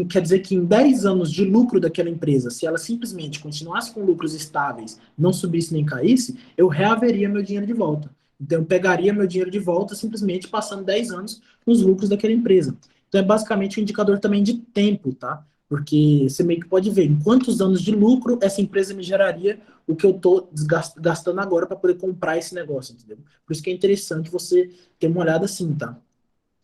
Quer dizer que em 10 anos de lucro daquela empresa, se ela simplesmente continuasse com lucros estáveis, não subisse nem caísse, eu reaveria meu dinheiro de volta. Então, eu pegaria meu dinheiro de volta simplesmente passando 10 anos com os lucros daquela empresa. Então, é basicamente um indicador também de tempo, tá? Porque você meio que pode ver em quantos anos de lucro essa empresa me geraria o que eu estou gastando agora para poder comprar esse negócio, entendeu? Por isso que é interessante você ter uma olhada assim, tá?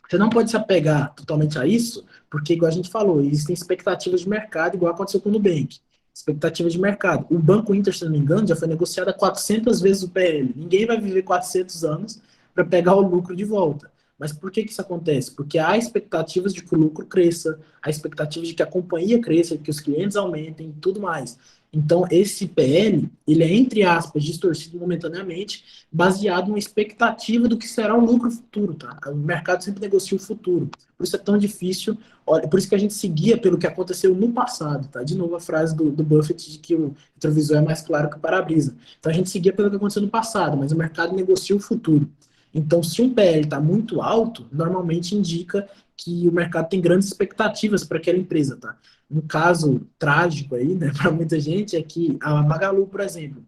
Você não pode se apegar totalmente a isso, porque, igual a gente falou, existem expectativas de mercado, igual aconteceu com o Nubank. Expectativas de mercado. O Banco Inter, se não me engano, já foi negociado a 400 vezes o PL. Ninguém vai viver 400 anos para pegar o lucro de volta. Mas por que isso acontece? Porque há expectativas de que o lucro cresça, há expectativas de que a companhia cresça, que os clientes aumentem e tudo mais. Então, esse PL, ele é, entre aspas, distorcido momentaneamente, baseado numa expectativa do que será o lucro futuro, tá? O mercado sempre negocia o futuro. Por isso é tão difícil, olha, por isso que a gente seguia pelo que aconteceu no passado, tá? De novo a frase do Buffett de que o retrovisor é mais claro que o para-brisa. Então a gente seguia pelo que aconteceu no passado, mas o mercado negocia o futuro. Então, se um PL está muito alto, normalmente indica que o mercado tem grandes expectativas para aquela empresa, tá? Um caso trágico aí, né, para muita gente, é que a Magalu, por exemplo,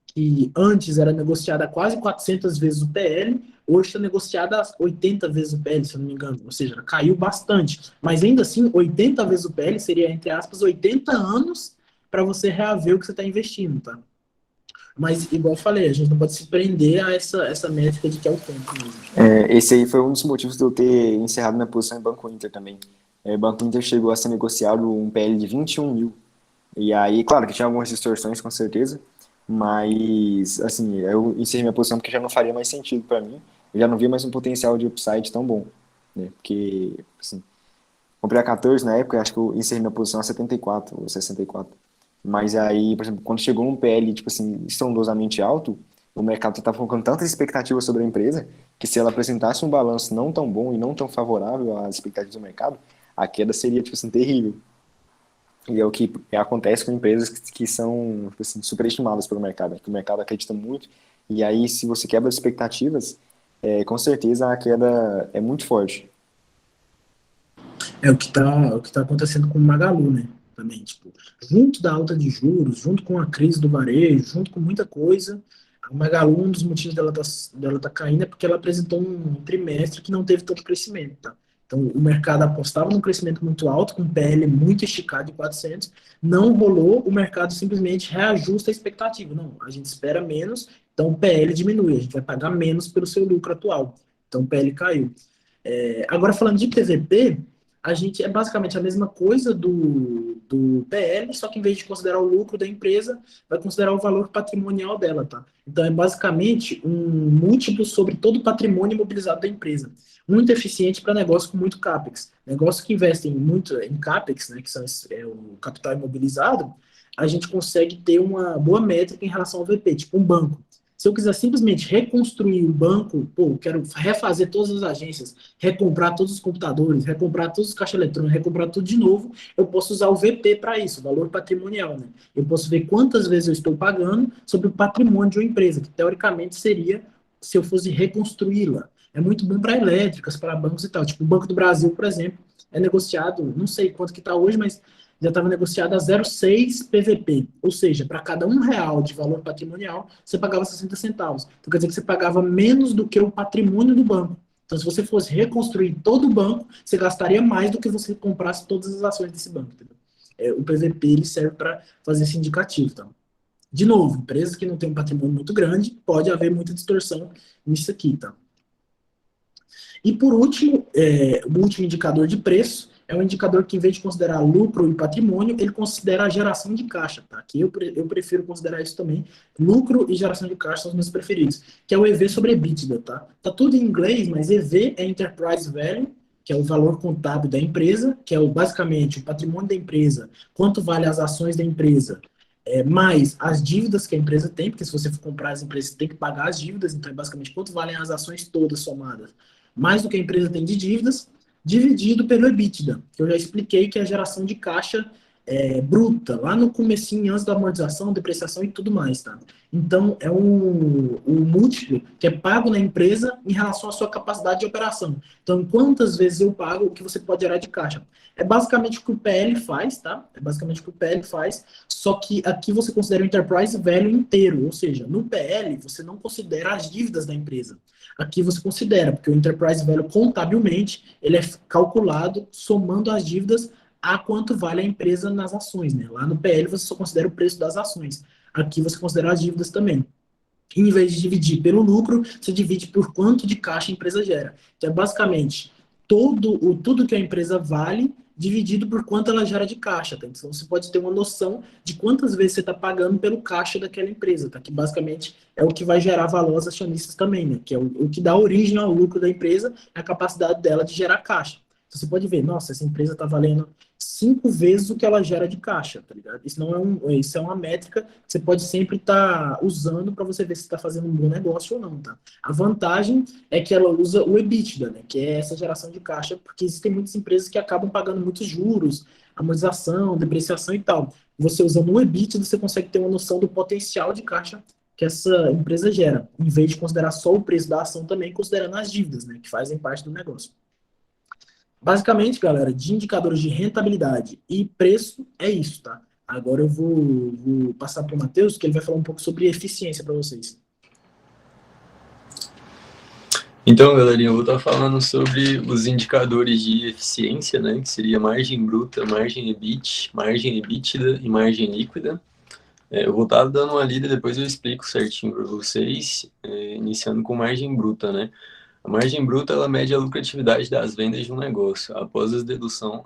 que antes era negociada a quase 400 vezes o PL, hoje está negociada a 80 vezes o PL, se eu não me engano. Ou seja, caiu bastante. Mas ainda assim, 80 vezes o PL seria, entre aspas, 80 anos para você reaver o que você está investindo, tá? Mas, igual eu falei, a gente não pode se prender a essa métrica de que é o tempo mesmo. Esse aí foi um dos motivos de eu ter encerrado minha posição em Banco Inter também. Banco Inter chegou a ser negociado um PL de 21 mil. E aí, claro que tinha algumas distorções, com certeza, mas, assim, eu encerrei minha posição porque já não faria mais sentido para mim. Eu já não via mais um potencial de upside tão bom, né? Porque, assim, comprei a 14 na época, acho que eu encerrei minha posição a 74 ou 64. Mas aí, por exemplo, quando chegou um PL, tipo assim, estrondosamente alto, o mercado estava colocando tantas expectativas sobre a empresa que se ela apresentasse um balanço não tão bom e não tão favorável às expectativas do mercado, a queda seria, tipo assim, terrível. E é o que acontece com empresas que são, tipo assim, superestimadas pelo mercado, né? Que o mercado acredita muito, e aí se você quebra as expectativas, com certeza a queda é muito forte. É o que tá acontecendo com o Magalu, né? Também, tipo, junto da alta de juros, junto com a crise do varejo, junto com muita coisa, A Magalu, um dos motivos dela tá caindo é porque ela apresentou um trimestre que não teve tanto crescimento, tá? Então, o mercado apostava num crescimento muito alto, com PL muito esticado de 400, não rolou, o mercado simplesmente reajusta a expectativa. Não, a gente espera menos, então o PL diminui, a gente vai pagar menos pelo seu lucro atual. Então, o PL caiu. Agora, falando de PVP, a gente é basicamente a mesma coisa do PL, só que em vez de considerar o lucro da empresa, vai considerar o valor patrimonial dela, tá? Então, é basicamente um múltiplo sobre todo o patrimônio imobilizado da empresa. Muito eficiente para negócio com muito CAPEX. Negócios que investem muito em CAPEX, né, que são o capital imobilizado, a gente consegue ter uma boa métrica em relação ao VP, tipo um banco. Se eu quiser simplesmente reconstruir o banco, pô, quero refazer todas as agências, recomprar todos os computadores, recomprar todos os caixas eletrônicos, recomprar tudo de novo, eu posso usar o VP para isso, valor patrimonial, né? Eu posso ver quantas vezes eu estou pagando sobre o patrimônio de uma empresa, que teoricamente seria se eu fosse reconstruí-la. É muito bom para elétricas, para bancos e tal. Tipo, o Banco do Brasil, por exemplo, é negociado, não sei quanto que está hoje, mas já estava negociado a 0,6 PVP, ou seja, para cada R$ 1 de valor patrimonial, você pagava 60 centavos. Então quer dizer que você pagava menos do que o patrimônio do banco. Então, se você fosse reconstruir todo o banco, você gastaria mais do que você comprasse todas as ações desse banco. O PVP ele serve para fazer esse indicativo. Tá? De novo, empresas que não têm um patrimônio muito grande, pode haver muita distorção nisso aqui. Tá? E por último, o último indicador de preço é um indicador que, em vez de considerar lucro e patrimônio, ele considera a geração de caixa, tá? Que eu prefiro considerar isso também. Lucro e geração de caixa são os meus preferidos, que é o EV sobre EBITDA, tá? Tá tudo em inglês, mas EV é Enterprise Value, que é o valor contábil da empresa, que é basicamente o patrimônio da empresa, quanto vale as ações da empresa, mais as dívidas que a empresa tem, porque se você for comprar as empresas, você tem que pagar as dívidas, então é basicamente quanto valem as ações todas somadas, mais do que a empresa tem de dívidas, dividido pelo EBITDA, que eu já expliquei que é a geração de caixa bruta, lá no comecinho, antes da amortização, depreciação e tudo mais, tá? Então, é um múltiplo que é pago na empresa em relação à sua capacidade de operação. Então, quantas vezes eu pago o que você pode gerar de caixa? É basicamente o que o PL faz, tá? É basicamente o que o PL faz, só que aqui você considera o Enterprise Value inteiro, ou seja, no PL você não considera as dívidas da empresa. Aqui você considera, porque o Enterprise Value contabilmente, ele é calculado somando as dívidas a quanto vale a empresa nas ações, né? Lá no PL você só considera o preço das ações. Aqui você considera as dívidas também. Em vez de dividir pelo lucro, você divide por quanto de caixa a empresa gera. Então é basicamente tudo que a empresa vale dividido por quanto ela gera de caixa. Tá? Então você pode ter uma noção de quantas vezes você está pagando pelo caixa daquela empresa, tá? Que basicamente é o que vai gerar valor aos acionistas também, né? Que é o que dá origem ao lucro da empresa, é a capacidade dela de gerar caixa. Então você pode ver, nossa, essa empresa está valendo 5 vezes o que ela gera de caixa, tá ligado? Isso é uma métrica que você pode sempre estar usando para você ver se está fazendo um bom negócio ou não, tá? A vantagem é que ela usa o EBITDA, né? Que é essa geração de caixa, porque existem muitas empresas que acabam pagando muitos juros, amortização, depreciação e tal. Você usando o EBITDA, você consegue ter uma noção do potencial de caixa que essa empresa gera, em vez de considerar só o preço da ação também, considerando as dívidas, né? Que fazem parte do negócio. Basicamente, galera, de indicadores de rentabilidade e preço, é isso, tá? Agora eu vou passar para o Matheus, que ele vai falar um pouco sobre eficiência para vocês. Então, galerinha, eu vou estar falando sobre os indicadores de eficiência, né? Que seria margem bruta, margem EBIT, margem EBITDA e margem líquida. Eu vou estar dando uma lida, depois eu explico certinho para vocês, iniciando com margem bruta, né? A margem bruta ela mede a lucratividade das vendas de um negócio, após as deduções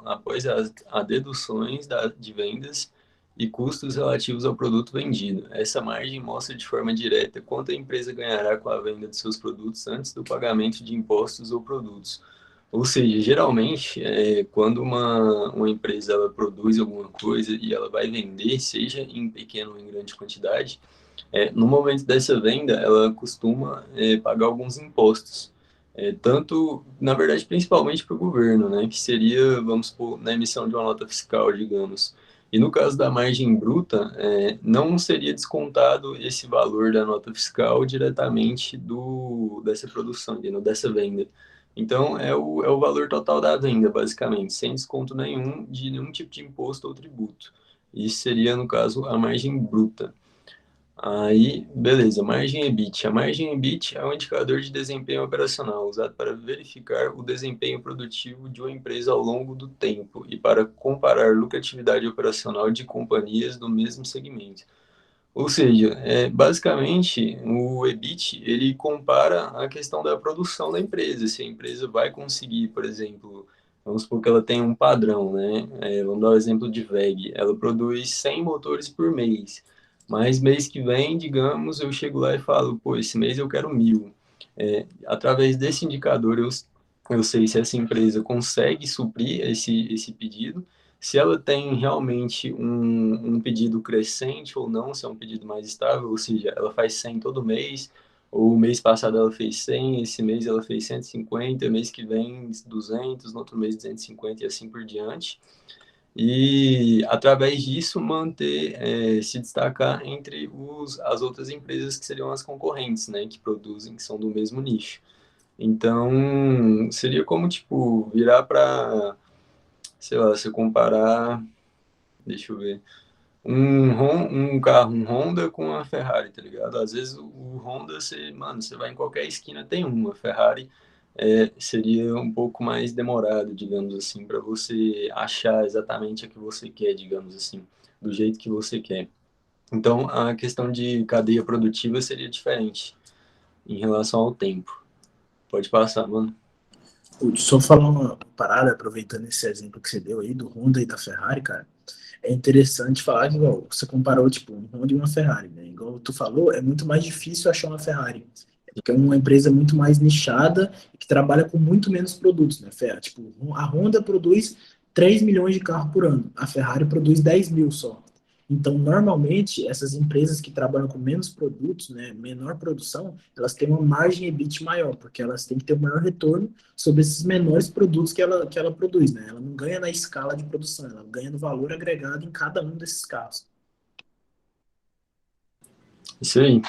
de vendas e custos relativos ao produto vendido. Essa margem mostra de forma direta quanto a empresa ganhará com a venda de seus produtos antes do pagamento de impostos ou produtos. Ou seja, geralmente, quando uma empresa ela produz alguma coisa e ela vai vender, seja em pequena ou em grande quantidade, no momento dessa venda, ela costuma pagar alguns impostos. Tanto, na verdade, principalmente para o governo, né, que seria, vamos supor, na emissão de uma nota fiscal, digamos. E no caso da margem bruta, não seria descontado esse valor da nota fiscal diretamente dessa produção, dessa venda. Então, é o valor total da venda, basicamente, sem desconto nenhum de nenhum tipo de imposto ou tributo. Isso seria, no caso, a margem bruta. Aí, beleza, margem EBIT. A margem EBIT é um indicador de desempenho operacional usado para verificar o desempenho produtivo de uma empresa ao longo do tempo e para comparar lucratividade operacional de companhias do mesmo segmento. Ou seja, basicamente, o EBIT, ele compara a questão da produção da empresa. Se a empresa vai conseguir, por exemplo, vamos supor que ela tem um padrão, né? Vamos dar o exemplo de WEG. Ela produz 100 motores por mês. Mas mês que vem, digamos, eu chego lá e falo, pô, esse mês eu quero 1.000. Através desse indicador, eu sei se essa empresa consegue suprir esse pedido, se ela tem realmente um pedido crescente ou não, se é um pedido mais estável, ou seja, ela faz 100 todo mês, ou o mês passado ela fez 100, esse mês ela fez 150, mês que vem 200, no outro mês 250 e assim por diante. E através disso manter, se destacar entre as outras empresas que seriam as concorrentes, né, que produzem, que são do mesmo nicho. Então, seria como, tipo, virar para, sei lá, se comparar, deixa eu ver, um carro, um Honda com a Ferrari, tá ligado? Às vezes o Honda, mano, você vai em qualquer esquina tem uma. A Ferrari seria um pouco mais demorado, digamos assim, para você achar exatamente a que você quer, digamos assim, do jeito que você quer. Então, a questão de cadeia produtiva seria diferente em relação ao tempo. Pode passar, mano. Só falar uma parada, aproveitando esse exemplo que você deu aí do Honda e da Ferrari, cara. É interessante falar que, igual, você comparou, tipo, um Honda e uma Ferrari, né? Igual tu falou, é muito mais difícil achar uma Ferrari. Porque é uma empresa muito mais nichada e que trabalha com muito menos produtos, né, Fer? Tipo, a Honda produz 3 milhões de carros por ano, a Ferrari produz 10 mil só. Então, normalmente, essas empresas que trabalham com menos produtos, né, menor produção, elas têm uma margem EBIT maior, porque elas têm que ter um maior retorno sobre esses menores produtos que ela produz, né? Ela não ganha na escala de produção, ela ganha no valor agregado em cada um desses carros. Isso aí.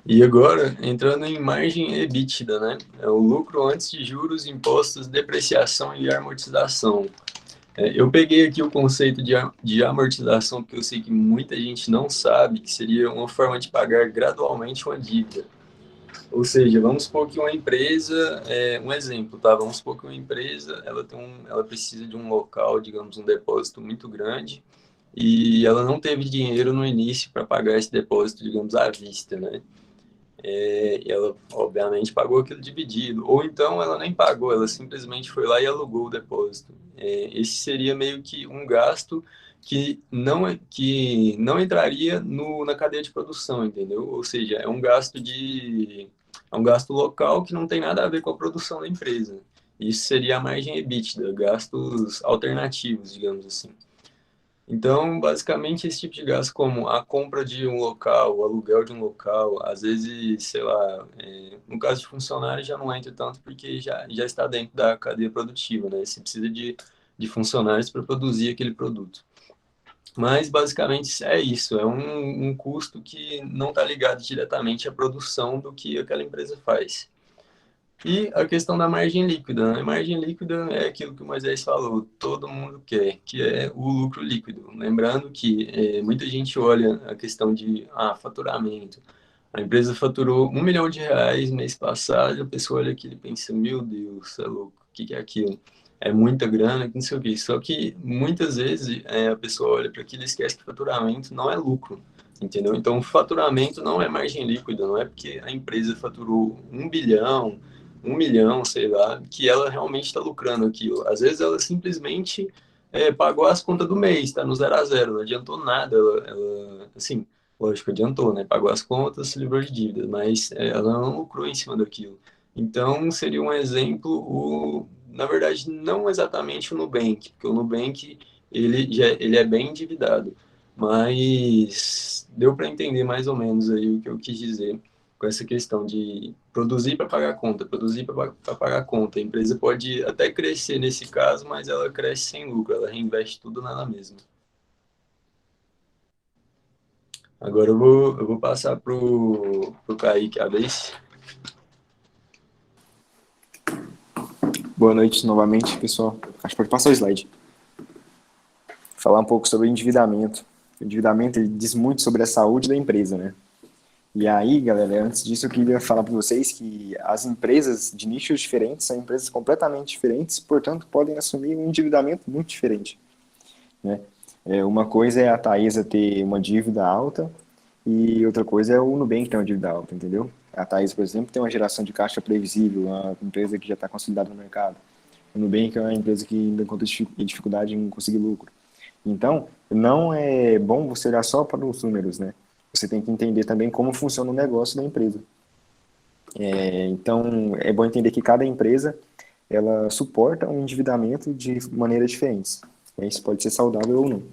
E agora, entrando em margem EBITDA, né? É o lucro antes de juros, impostos, depreciação e amortização. Eu peguei aqui o conceito de amortização, porque eu sei que muita gente não sabe, que seria uma forma de pagar gradualmente uma dívida. Ou seja, vamos supor que uma empresa, um exemplo, tá? Vamos supor que uma empresa, ela precisa de um local, digamos, um depósito muito grande, e ela não teve dinheiro no início para pagar esse depósito, digamos, à vista, né? E ela, obviamente, pagou aquilo dividido. Ou então ela nem pagou, ela simplesmente foi lá e alugou o depósito. Esse seria meio que um gasto que não entraria na cadeia de produção, entendeu? Ou seja, é um gasto local que não tem nada a ver com a produção da empresa. Isso seria a margem EBITDA, gastos alternativos, digamos assim. Então, basicamente, esse tipo de gasto, como a compra de um local, o aluguel de um local, às vezes, sei lá, no caso de funcionário já não entra tanto porque já está dentro da cadeia produtiva, né? Você precisa de funcionários para produzir aquele produto. Mas, basicamente, é isso, é um custo que não está ligado diretamente à produção do que aquela empresa faz. E a questão da margem líquida, né? A margem líquida é aquilo que o Moisés falou, todo mundo quer, que é o lucro líquido. Lembrando que muita gente olha a questão de faturamento. A empresa faturou R$ 1 milhão mês passado, a pessoa olha aquilo e pensa, meu Deus, é louco, o que é aquilo? É muita grana, não sei o quê. Só que muitas vezes a pessoa olha para aquilo e esquece que faturamento não é lucro, entendeu? Então, faturamento não é margem líquida, não é porque a empresa faturou 1 bilhão, 1 milhão, sei lá, que ela realmente está lucrando aquilo. Às vezes ela simplesmente pagou as contas do mês, está no zero a zero, não adiantou nada. Assim, lógico, adiantou, né? Pagou as contas, se livrou de dívida, mas ela não lucrou em cima daquilo. Então, seria um exemplo, na verdade, não exatamente o Nubank, porque o Nubank ele é bem endividado, mas deu para entender mais ou menos aí o que eu quis dizer com essa questão de produzir para pagar a conta, produzir para pagar a conta. A empresa pode até crescer nesse caso, mas ela cresce sem lucro, ela reinveste tudo nela mesma. Agora eu vou passar pro Kaique a vez. Boa noite novamente, pessoal. Acho que pode passar o slide. Falar um pouco sobre endividamento. O endividamento ele diz muito sobre a saúde da empresa, né? E aí, galera, antes disso eu queria falar para vocês que as empresas de nichos diferentes são empresas completamente diferentes, portanto podem assumir um endividamento muito diferente, né? Uma coisa é a Taesa ter uma dívida alta e outra coisa é o Nubank ter uma dívida alta, entendeu? A Taesa, por exemplo, tem uma geração de caixa previsível, uma empresa que já está consolidada no mercado. O Nubank é uma empresa que ainda encontra dificuldade em conseguir lucro. Então, não é bom você olhar só para os números, né? Você tem que entender também como funciona o negócio da empresa. Então, é bom entender que cada empresa, ela suporta um endividamento de maneiras diferentes. Isso pode ser saudável ou não.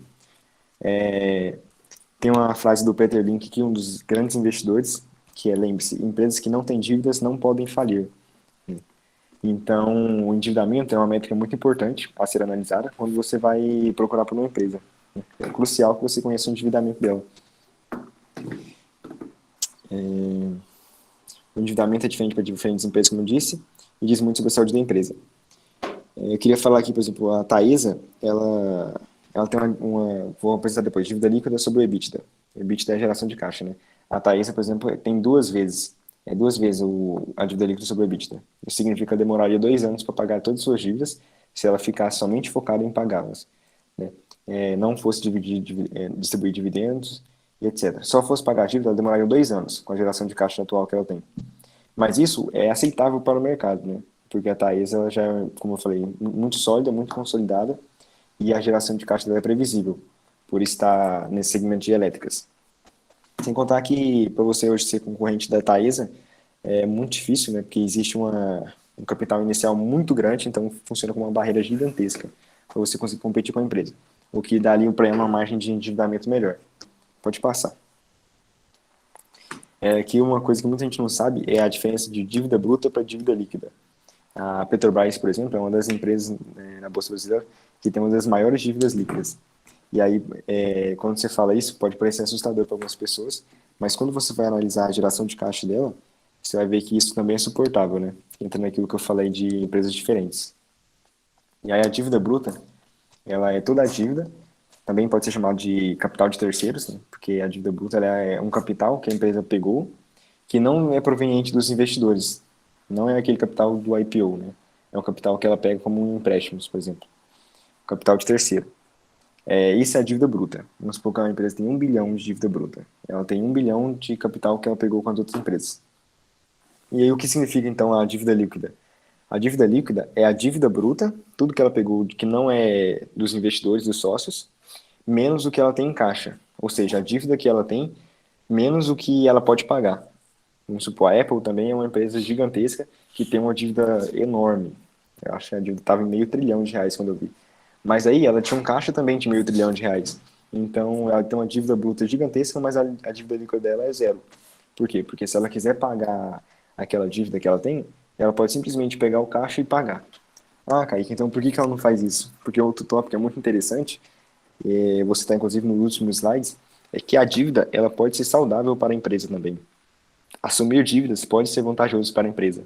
Tem uma frase do Peter Link, que é um dos grandes investidores, que é, lembre-se, empresas que não têm dívidas não podem falir. Então, o endividamento é uma métrica muito importante a ser analisada quando você vai procurar por uma empresa. É crucial que você conheça o endividamento dela. O endividamento é diferente para diferentes empresas, como eu disse, e diz muito sobre a saúde da empresa. Eu queria falar aqui, por exemplo, a Taesa, ela tem vou apresentar depois, dívida líquida sobre o EBITDA. O EBITDA é a geração de caixa, né? A Taesa, por exemplo, tem duas vezes a dívida líquida sobre o EBITDA. Isso significa que ela demoraria 2 anos para pagar todas as suas dívidas se ela ficasse somente focada em pagá-las, né? Não fosse distribuir dividendos e etc. Só fosse pagar a dívida, ela demoraria 2 anos com a geração de caixa atual que ela tem. Mas isso é aceitável para o mercado, né? Porque a Taesa, ela já é, como eu falei, muito sólida, muito consolidada, e a geração de caixa dela é previsível, por estar nesse segmento de elétricas. Sem contar que, para você hoje ser concorrente da Taesa, é muito difícil, né? Porque existe um capital inicial muito grande, então funciona como uma barreira gigantesca para você conseguir competir com a empresa. O que dá ali para uma margem de endividamento melhor. Pode passar. Aqui uma coisa que muita gente não sabe é a diferença de dívida bruta para dívida líquida. A Petrobras, por exemplo, é uma das empresas na Bolsa Brasileira que tem uma das maiores dívidas líquidas. E aí, quando você fala isso, pode parecer assustador para algumas pessoas, mas quando você vai analisar a geração de caixa dela, você vai ver que isso também é suportável, né? Entra naquilo que eu falei de empresas diferentes. E aí a dívida bruta, ela é toda a dívida, também pode ser chamada de capital de terceiros, né? Porque a dívida bruta ela é um capital que a empresa pegou, que não é proveniente dos investidores, não é aquele capital do IPO, né? É um capital que ela pega como um empréstimo, por exemplo. Capital de terceiro. Isso é a dívida bruta. Vamos supor que uma empresa tem 1 bilhão de dívida bruta. Ela tem 1 bilhão de capital que ela pegou com as outras empresas. E aí o que significa então a dívida líquida? A dívida líquida é a dívida bruta, tudo que ela pegou que não é dos investidores, dos sócios, menos o que ela tem em caixa. Ou seja, a dívida que ela tem, menos o que ela pode pagar. Vamos supor, a Apple também é uma empresa gigantesca que tem uma dívida enorme. Eu acho que a dívida estava em R$500 bilhão quando eu vi. Mas aí ela tinha um caixa também de R$500 bilhão. Então ela tem uma dívida bruta gigantesca, mas a dívida líquida dela é zero. Por quê? Porque se ela quiser pagar aquela dívida que ela tem, ela pode simplesmente pegar o caixa e pagar. Ah, Kaique, então por que ela não faz isso? Porque outro tópico é muito interessante, você está inclusive nos últimos slides, é que a dívida ela pode ser saudável para a empresa também. Assumir dívidas pode ser vantajoso para a empresa.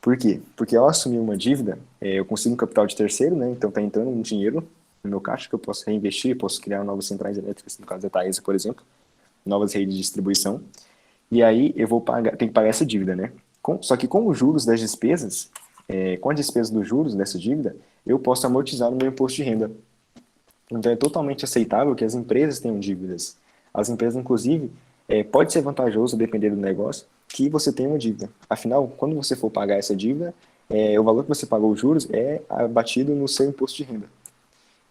Por quê? Porque ao assumir uma dívida, eu consigo um capital de terceiro, né? Então está entrando um dinheiro no meu caixa que eu posso reinvestir, posso criar novas centrais elétricas, no caso da Taesa, por exemplo, novas redes de distribuição, e aí eu vou pagar, tenho que pagar essa dívida, né? Só que com os juros das despesas, com as despesas dos juros dessa dívida, eu posso amortizar no meu imposto de renda. Então é totalmente aceitável que as empresas tenham dívidas. As empresas, inclusive, pode ser vantajoso, depender do negócio, que você tenha uma dívida. Afinal, quando você for pagar essa dívida, o valor que você pagou os juros é abatido no seu imposto de renda.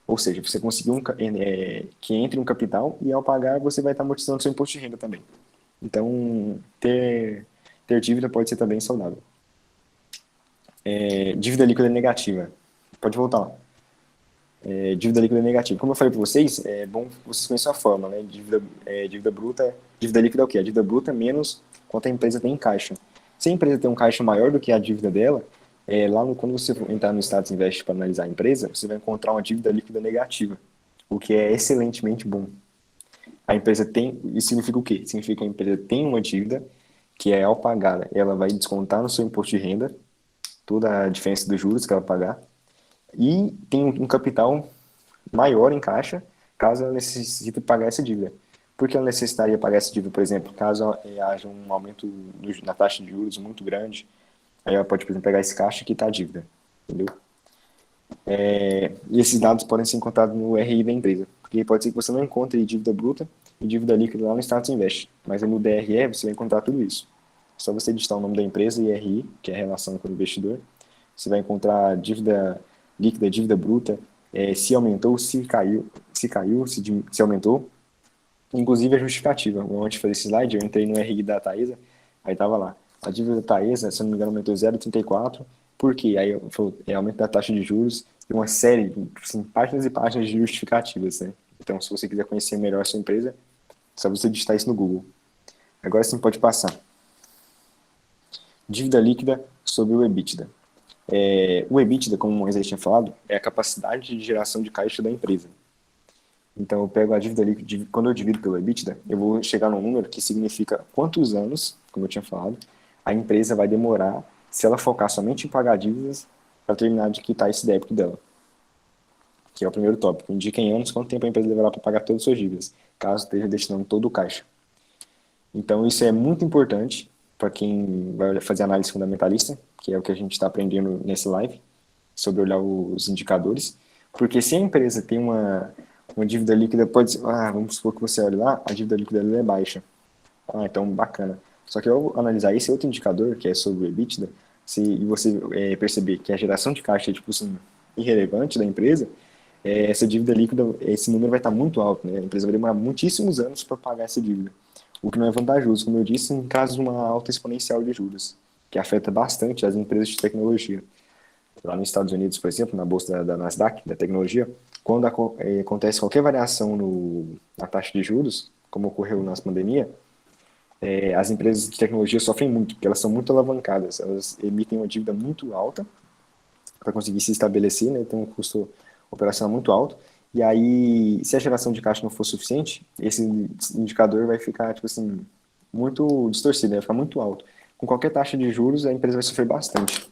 Ou seja, você conseguiu que entre um capital e ao pagar você vai estar amortizando seu imposto de renda também. Então, ter dívida pode ser também saudável. Dívida líquida negativa. Pode voltar lá. Dívida líquida negativa. Como eu falei para vocês, é bom que vocês conheçam a fórmula, né? Dívida bruta, dívida líquida é o quê? A dívida bruta menos quanto a empresa tem em caixa. Se a empresa tem um caixa maior do que a dívida dela, quando você entrar no Status Invest para analisar a empresa, você vai encontrar uma dívida líquida negativa, o que é excelentemente bom. A empresa tem, isso significa o quê? Significa que a empresa tem uma dívida que ao pagar, ela vai descontar no seu imposto de renda toda a diferença dos juros que ela pagar, e tem um capital maior em caixa caso ela necessite pagar essa dívida. Por que ela necessitaria pagar essa dívida, por exemplo? Caso haja um aumento na taxa de juros muito grande, aí ela pode, por exemplo, pegar esse caixa e quitar a dívida, entendeu? E esses dados podem ser encontrados no RI da empresa, porque pode ser que você não encontre dívida bruta e dívida líquida lá no Status Invest, mas no DRE você vai encontrar tudo isso. É só você digitar o nome da empresa e RI, que é a relação com o investidor, você vai encontrar dívida líquida, dívida bruta, se aumentou, se aumentou, inclusive a justificativa. Antes de fazer esse slide, eu entrei no RI da Taesa, aí estava lá. A dívida da Taesa, se não me engano, aumentou 0,34. Por quê? Aí eu falei, aumento da taxa de juros e uma série, assim, páginas e páginas de justificativas, né? Então, se você quiser conhecer melhor a sua empresa, é só você digitar isso no Google. Agora sim, pode passar. Dívida líquida sobre o EBITDA. O EBITDA, como o Moisés tinha falado, é a capacidade de geração de caixa da empresa. Então, eu pego a dívida líquida, quando eu divido pelo EBITDA, eu vou chegar num número que significa quantos anos, como eu tinha falado, a empresa vai demorar, se ela focar somente em pagar dívidas, para terminar de quitar esse débito dela. Que é o primeiro tópico. Indica em anos quanto tempo a empresa deverá para pagar todas as suas dívidas, caso esteja destinando todo o caixa. Então, isso é muito importante para quem vai fazer análise fundamentalista, que é o que a gente está aprendendo nesse live, sobre olhar os indicadores. Porque se a empresa tem uma dívida líquida, pode ser, vamos supor que você olhe lá, a dívida líquida dela é baixa. Então, bacana. Só que ao analisar esse outro indicador, que é sobre o EBITDA, e você perceber que a geração de caixa é, tipo assim, irrelevante da empresa, essa dívida líquida, esse número vai estar muito alto, né? A empresa vai demorar muitíssimos anos para pagar essa dívida. O que não é vantajoso, como eu disse, em caso de uma alta exponencial de juros, que afeta bastante as empresas de tecnologia. Lá nos Estados Unidos, por exemplo, na bolsa da Nasdaq, da tecnologia, quando acontece qualquer variação na taxa de juros, como ocorreu na pandemia, as empresas de tecnologia sofrem muito, porque elas são muito alavancadas, elas emitem uma dívida muito alta para conseguir se estabelecer, né, tem um custo operacional muito alto, e aí, se a geração de caixa não for suficiente, esse indicador vai ficar, tipo assim, muito distorcido, vai ficar muito alto. Com qualquer taxa de juros, a empresa vai sofrer bastante.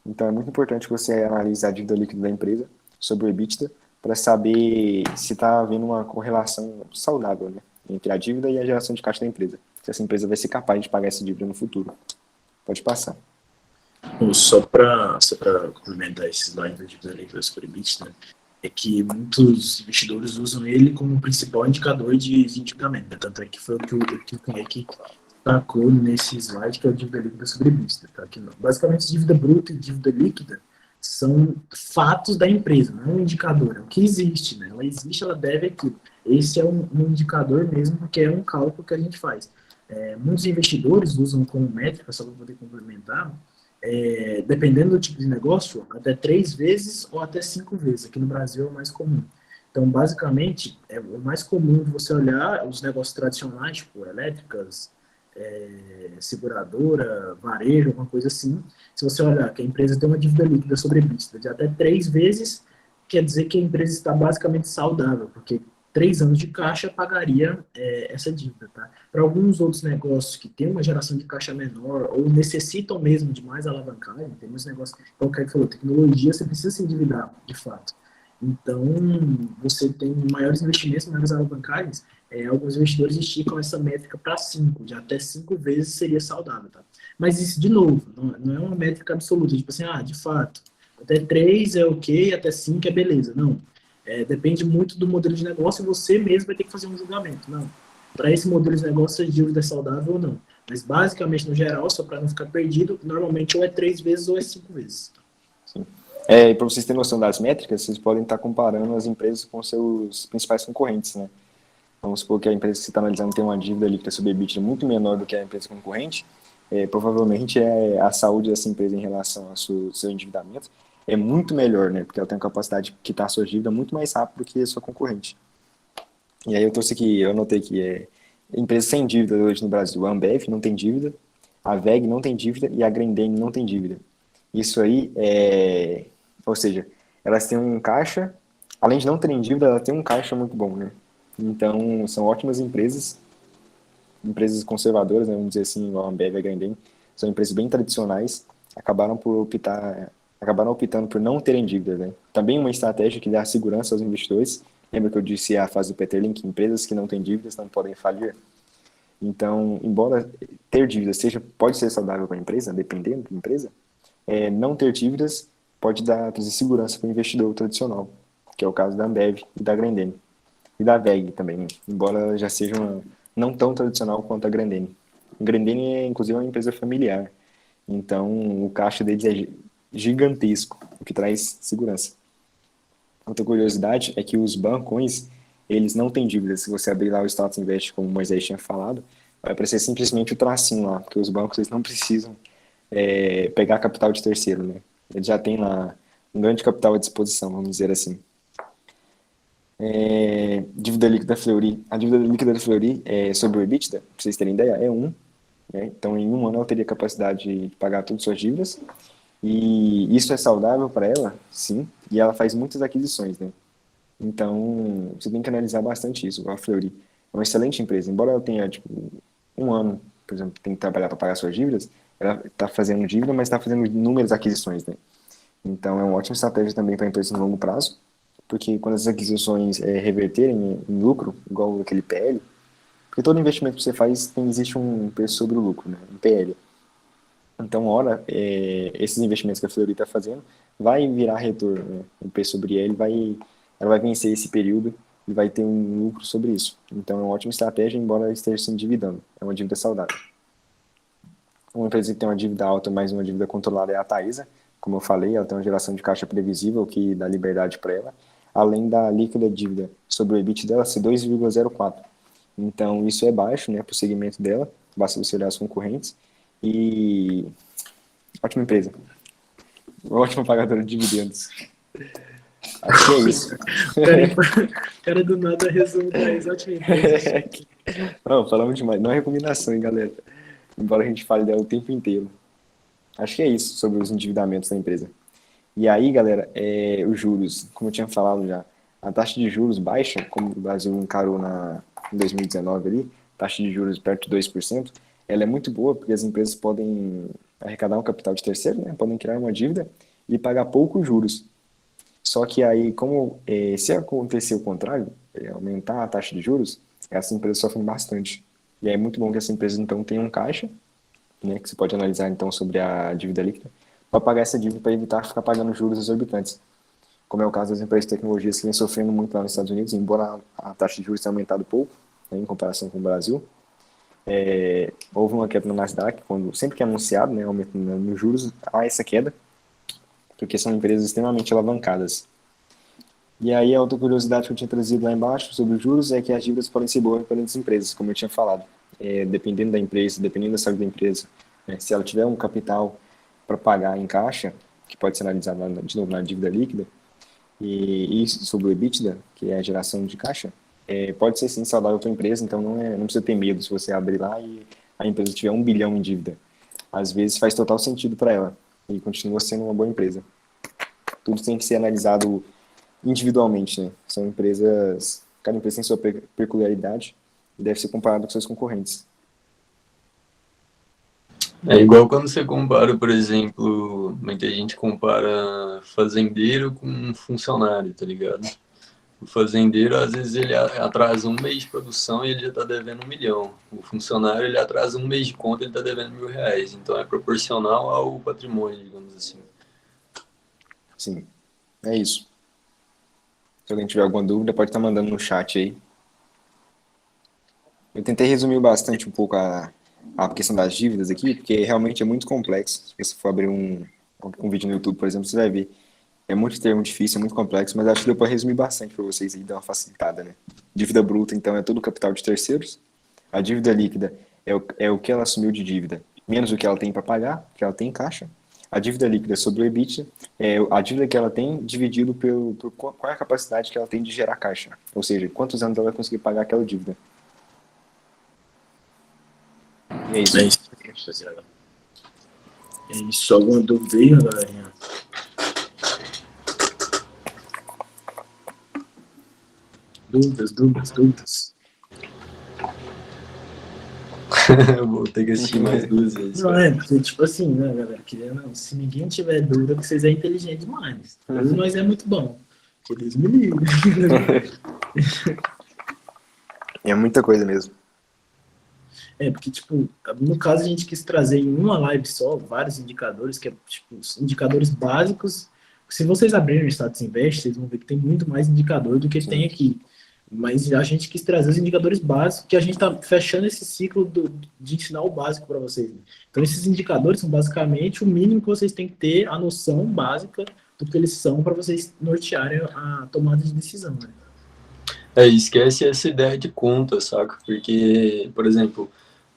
Então, é muito importante que você analise a dívida líquida da empresa sobre o EBITDA para saber se está havendo uma correlação saudável, né, entre a dívida e a geração de caixa da empresa. Se essa empresa vai ser capaz de pagar essa dívida no futuro. Pode passar. Só para complementar esse slide da dívida líquida sobre o EBITDA, é que muitos investidores usam ele como principal indicador de endividamento, né? Tanto é que foi o que o Kaique destacou nesse slide, que é a dívida líquida sobre EBITDA. Tá? Que, basicamente, dívida bruta e dívida líquida são fatos da empresa, não é um indicador, é o que existe. Né? Ela existe, ela deve aquilo. Esse é um indicador mesmo, porque é um cálculo que a gente faz. Muitos investidores usam como métrica, só para poder complementar, dependendo do tipo de negócio, até 3 vezes ou até 5 vezes. Aqui no Brasil é o mais comum. Então, basicamente, é o mais comum de você olhar os negócios tradicionais, tipo elétricas, seguradora, varejo, alguma coisa assim. Se você olhar que a empresa tem uma dívida líquida sobre EBITDA de até 3 vezes, quer dizer que a empresa está basicamente saudável, porque 3 anos de caixa pagaria essa dívida. Tá? Para alguns outros negócios que têm uma geração de caixa menor ou necessitam mesmo de mais alavancagem, tem muitos negócios, como o Caio falou, tecnologia, você precisa se endividar, de fato. Então, você tem maiores investimentos, maiores alavancagens, alguns investidores esticam essa métrica para 5, de até 5 vezes seria saudável. Tá? Mas isso, de novo, não é uma métrica absoluta, tipo assim, de fato, até 3 é ok, até 5 é beleza. Não. Depende muito do modelo de negócio e você mesmo vai ter que fazer um julgamento. Não, para esse modelo de negócio, a dívida é saudável ou não. Mas, basicamente, no geral, só para não ficar perdido, normalmente ou é 3 vezes ou é 5 vezes. Sim. E para vocês terem noção das métricas, vocês podem estar comparando as empresas com seus principais concorrentes, né? Vamos supor que a empresa que você está analisando tem uma dívida líquida sobre EBITDA muito menor do que a empresa concorrente, provavelmente a saúde dessa empresa em relação ao seu endividamento é muito melhor, né? Porque ela tem a capacidade de quitar a sua dívida muito mais rápido que a sua concorrente. E aí eu anotei que empresas sem dívida hoje no Brasil, a Ambev não tem dívida, a WEG não tem dívida e a Grendene não tem dívida. Isso aí ou seja, elas têm um caixa, além de não terem dívida, elas têm um caixa muito bom, né? Então, são ótimas empresas conservadoras, né, vamos dizer assim, igual a Ambev e a Grendene, são empresas bem tradicionais, acabaram optando por não terem dívidas, né? Também uma estratégia que dá segurança aos investidores, Lembra que eu disse a fase do Peter Link? Empresas que não têm dívidas não podem falir. Então, embora ter dívidas pode ser saudável para a empresa, dependendo da empresa, não ter dívidas pode trazer segurança para o investidor tradicional, que é o caso da Ambev e da Grendene. E da WEG também, embora ela já seja não tão tradicional quanto a Grendene. A Grendene é, inclusive, uma empresa familiar, então o caixa deles é gigantesco, o que traz segurança. Outra curiosidade é que os bancões, eles não têm dívidas. Se você abrir lá o Status Invest, como o Moisés tinha falado, vai aparecer simplesmente o tracinho lá, porque os bancos eles não precisam pegar capital de terceiro, né? Eles já têm lá um grande capital à disposição, vamos dizer assim. Dívida líquida da Fleury. A dívida líquida da Fleury sobre o EBITDA, para vocês terem ideia, é 1. Né? Então, em um ano, ela teria capacidade de pagar todas as suas dívidas. E isso é saudável para ela? Sim. E ela faz muitas aquisições, né? Então, você tem que analisar bastante isso. A Fleury é uma excelente empresa. Embora ela tenha, tipo, um ano, por exemplo, tem que trabalhar para pagar suas dívidas, ela está fazendo dívida, mas está fazendo inúmeras aquisições, né? Então, é uma ótima estratégia também para a empresa no longo prazo, porque quando as aquisições reverterem em lucro, igual aquele PL, porque todo investimento que você faz existe um preço sobre o lucro, né? Um PL. Então, ora, esses investimentos que a Fleury está fazendo vai virar retorno, né? O P sobre L ela vai vencer esse período e vai ter um lucro sobre isso. Então, é uma ótima estratégia, embora ela esteja se endividando. É uma dívida saudável. Uma empresa que tem uma dívida alta, mas uma dívida controlada é a Taesa. Como eu falei, ela tem uma geração de caixa previsível que dá liberdade para ela, além da líquida dívida sobre o EBIT dela ser 2,04. Então, isso é baixo, né, para o segmento dela, basta você olhar as concorrentes. E ótima empresa. Ótima pagadora de dividendos. Acho que é isso. O cara do nada resume da ótima empresa. Não, falamos demais. Não é recomendação, hein, galera. Embora a gente fale dela o tempo inteiro. Acho que é isso sobre os endividamentos da empresa. E aí, galera, os juros, como eu tinha falado já, a taxa de juros baixa, como o Brasil encarou em 2019 ali, taxa de juros perto de 2%, ela é muito boa porque as empresas podem arrecadar um capital de terceiro, né? Podem criar uma dívida e pagar poucos juros. Só que aí, se acontecer o contrário, aumentar a taxa de juros, essas empresas sofrem bastante. E é muito bom que essas empresas, então, tenham um caixa, né, que você pode analisar, então, sobre a dívida líquida, para pagar essa dívida para evitar ficar pagando juros exorbitantes. Como é o caso das empresas de tecnologias que vêm sofrendo muito lá nos Estados Unidos, embora a taxa de juros tenha aumentado pouco, né, em comparação com o Brasil. Houve uma queda no Nasdaq, sempre que é anunciado, né, aumento nos juros, há essa queda, porque são empresas extremamente alavancadas. E aí a outra curiosidade que eu tinha trazido lá embaixo sobre os juros é que as dívidas podem ser boas para as empresas, como eu tinha falado. Dependendo da empresa, dependendo da saúde da empresa, né, se ela tiver um capital para pagar em caixa, que pode ser analisado de novo na dívida líquida, e sobre o EBITDA, que é a geração de caixa, pode ser sim saudável para a empresa, então não precisa ter medo se você abrir lá e a empresa tiver 1 bilhão em dívida. Às vezes faz total sentido para ela e continua sendo uma boa empresa. Tudo tem que ser analisado individualmente, né? São empresas, cada empresa tem sua peculiaridade e deve ser comparado com seus concorrentes. É igual quando você compara, por exemplo, muita gente compara fazendeiro com funcionário, tá ligado? O fazendeiro, às vezes, ele atrasa um mês de produção e ele já tá devendo 1 milhão. O funcionário, ele atrasa um mês de conta e ele tá devendo R$ 1.000. Então, é proporcional ao patrimônio, digamos assim. Sim, é isso. Se alguém tiver alguma dúvida, pode estar mandando no chat aí. Eu tentei resumir bastante um pouco a questão das dívidas aqui, porque realmente é muito complexo. Se você for abrir um vídeo no YouTube, por exemplo, você vai ver. É muito termo difícil, é muito complexo, mas acho que deu para resumir bastante para vocês e dar uma facilitada, né? Dívida bruta, então, é todo o capital de terceiros. A dívida líquida é o que ela assumiu de dívida, menos o que ela tem para pagar, que ela tem em caixa. A dívida líquida sobre o EBITDA é a dívida que ela tem dividido por qual é a capacidade que ela tem de gerar caixa. Ou seja, quantos anos ela vai conseguir pagar aquela dívida. E é isso. É isso, rapaziada. É isso. Alguma dúvida aí, galerinha? Dúvidas. Eu vou ter que assistir mais 2 vezes. Não, porque, tipo assim, né, galera? Se ninguém tiver dúvida, que vocês é inteligente demais. Nós é muito bom. Que Deus me livre. É muita coisa mesmo. Porque, tipo, no caso a gente quis trazer em uma live só vários indicadores, que é, tipo, os indicadores básicos. Se vocês abrirem o Status Invest, vocês vão ver que tem muito mais indicador do que tem Sim. aqui. Mas a gente quis trazer os indicadores básicos, que a gente está fechando esse ciclo de ensinar o básico para vocês. Né? Então, esses indicadores são basicamente o mínimo que vocês têm que ter a noção básica do que eles são para vocês nortearem a tomada de decisão. Né? Esquece essa ideia de conta, saca? Porque, por exemplo,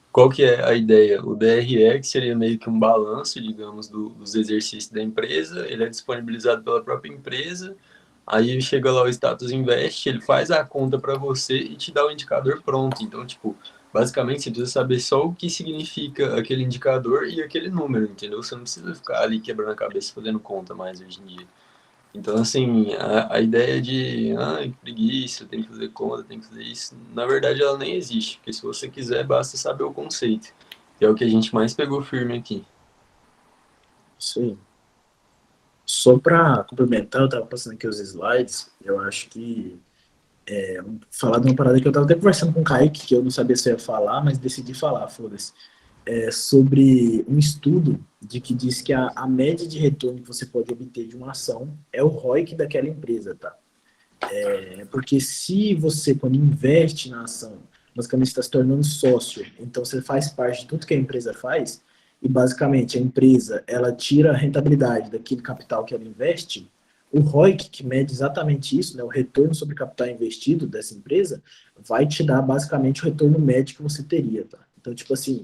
qual que é a ideia? O DRE, que seria meio que um balanço, digamos, dos exercícios da empresa, ele é disponibilizado pela própria empresa, aí chega lá o Status Invest, ele faz a conta para você e te dá o indicador pronto. Então, tipo, basicamente você precisa saber só o que significa aquele indicador e aquele número, entendeu? Você não precisa ficar ali quebrando a cabeça fazendo conta mais hoje em dia. Então, assim, a ideia de, preguiça, tem que fazer conta, tem que fazer isso, na verdade ela nem existe, porque se você quiser, basta saber o conceito, que é o que a gente mais pegou firme aqui. Isso aí. Só para complementar, eu estava passando aqui os slides, eu acho que falar de uma parada que eu estava até conversando com o Kaique, que eu não sabia se eu ia falar, mas decidi falar, foda-se. Sobre um estudo de que diz que a média de retorno que você pode obter de uma ação é o ROIC daquela empresa, tá? Porque se você, quando investe na ação, basicamente está se tornando sócio, então você faz parte de tudo que a empresa faz, e basicamente a empresa, ela tira a rentabilidade daquele capital que ela investe, o ROIC, que mede exatamente isso, né, o retorno sobre capital investido dessa empresa, vai te dar basicamente o retorno médio que você teria, tá? Então, tipo assim,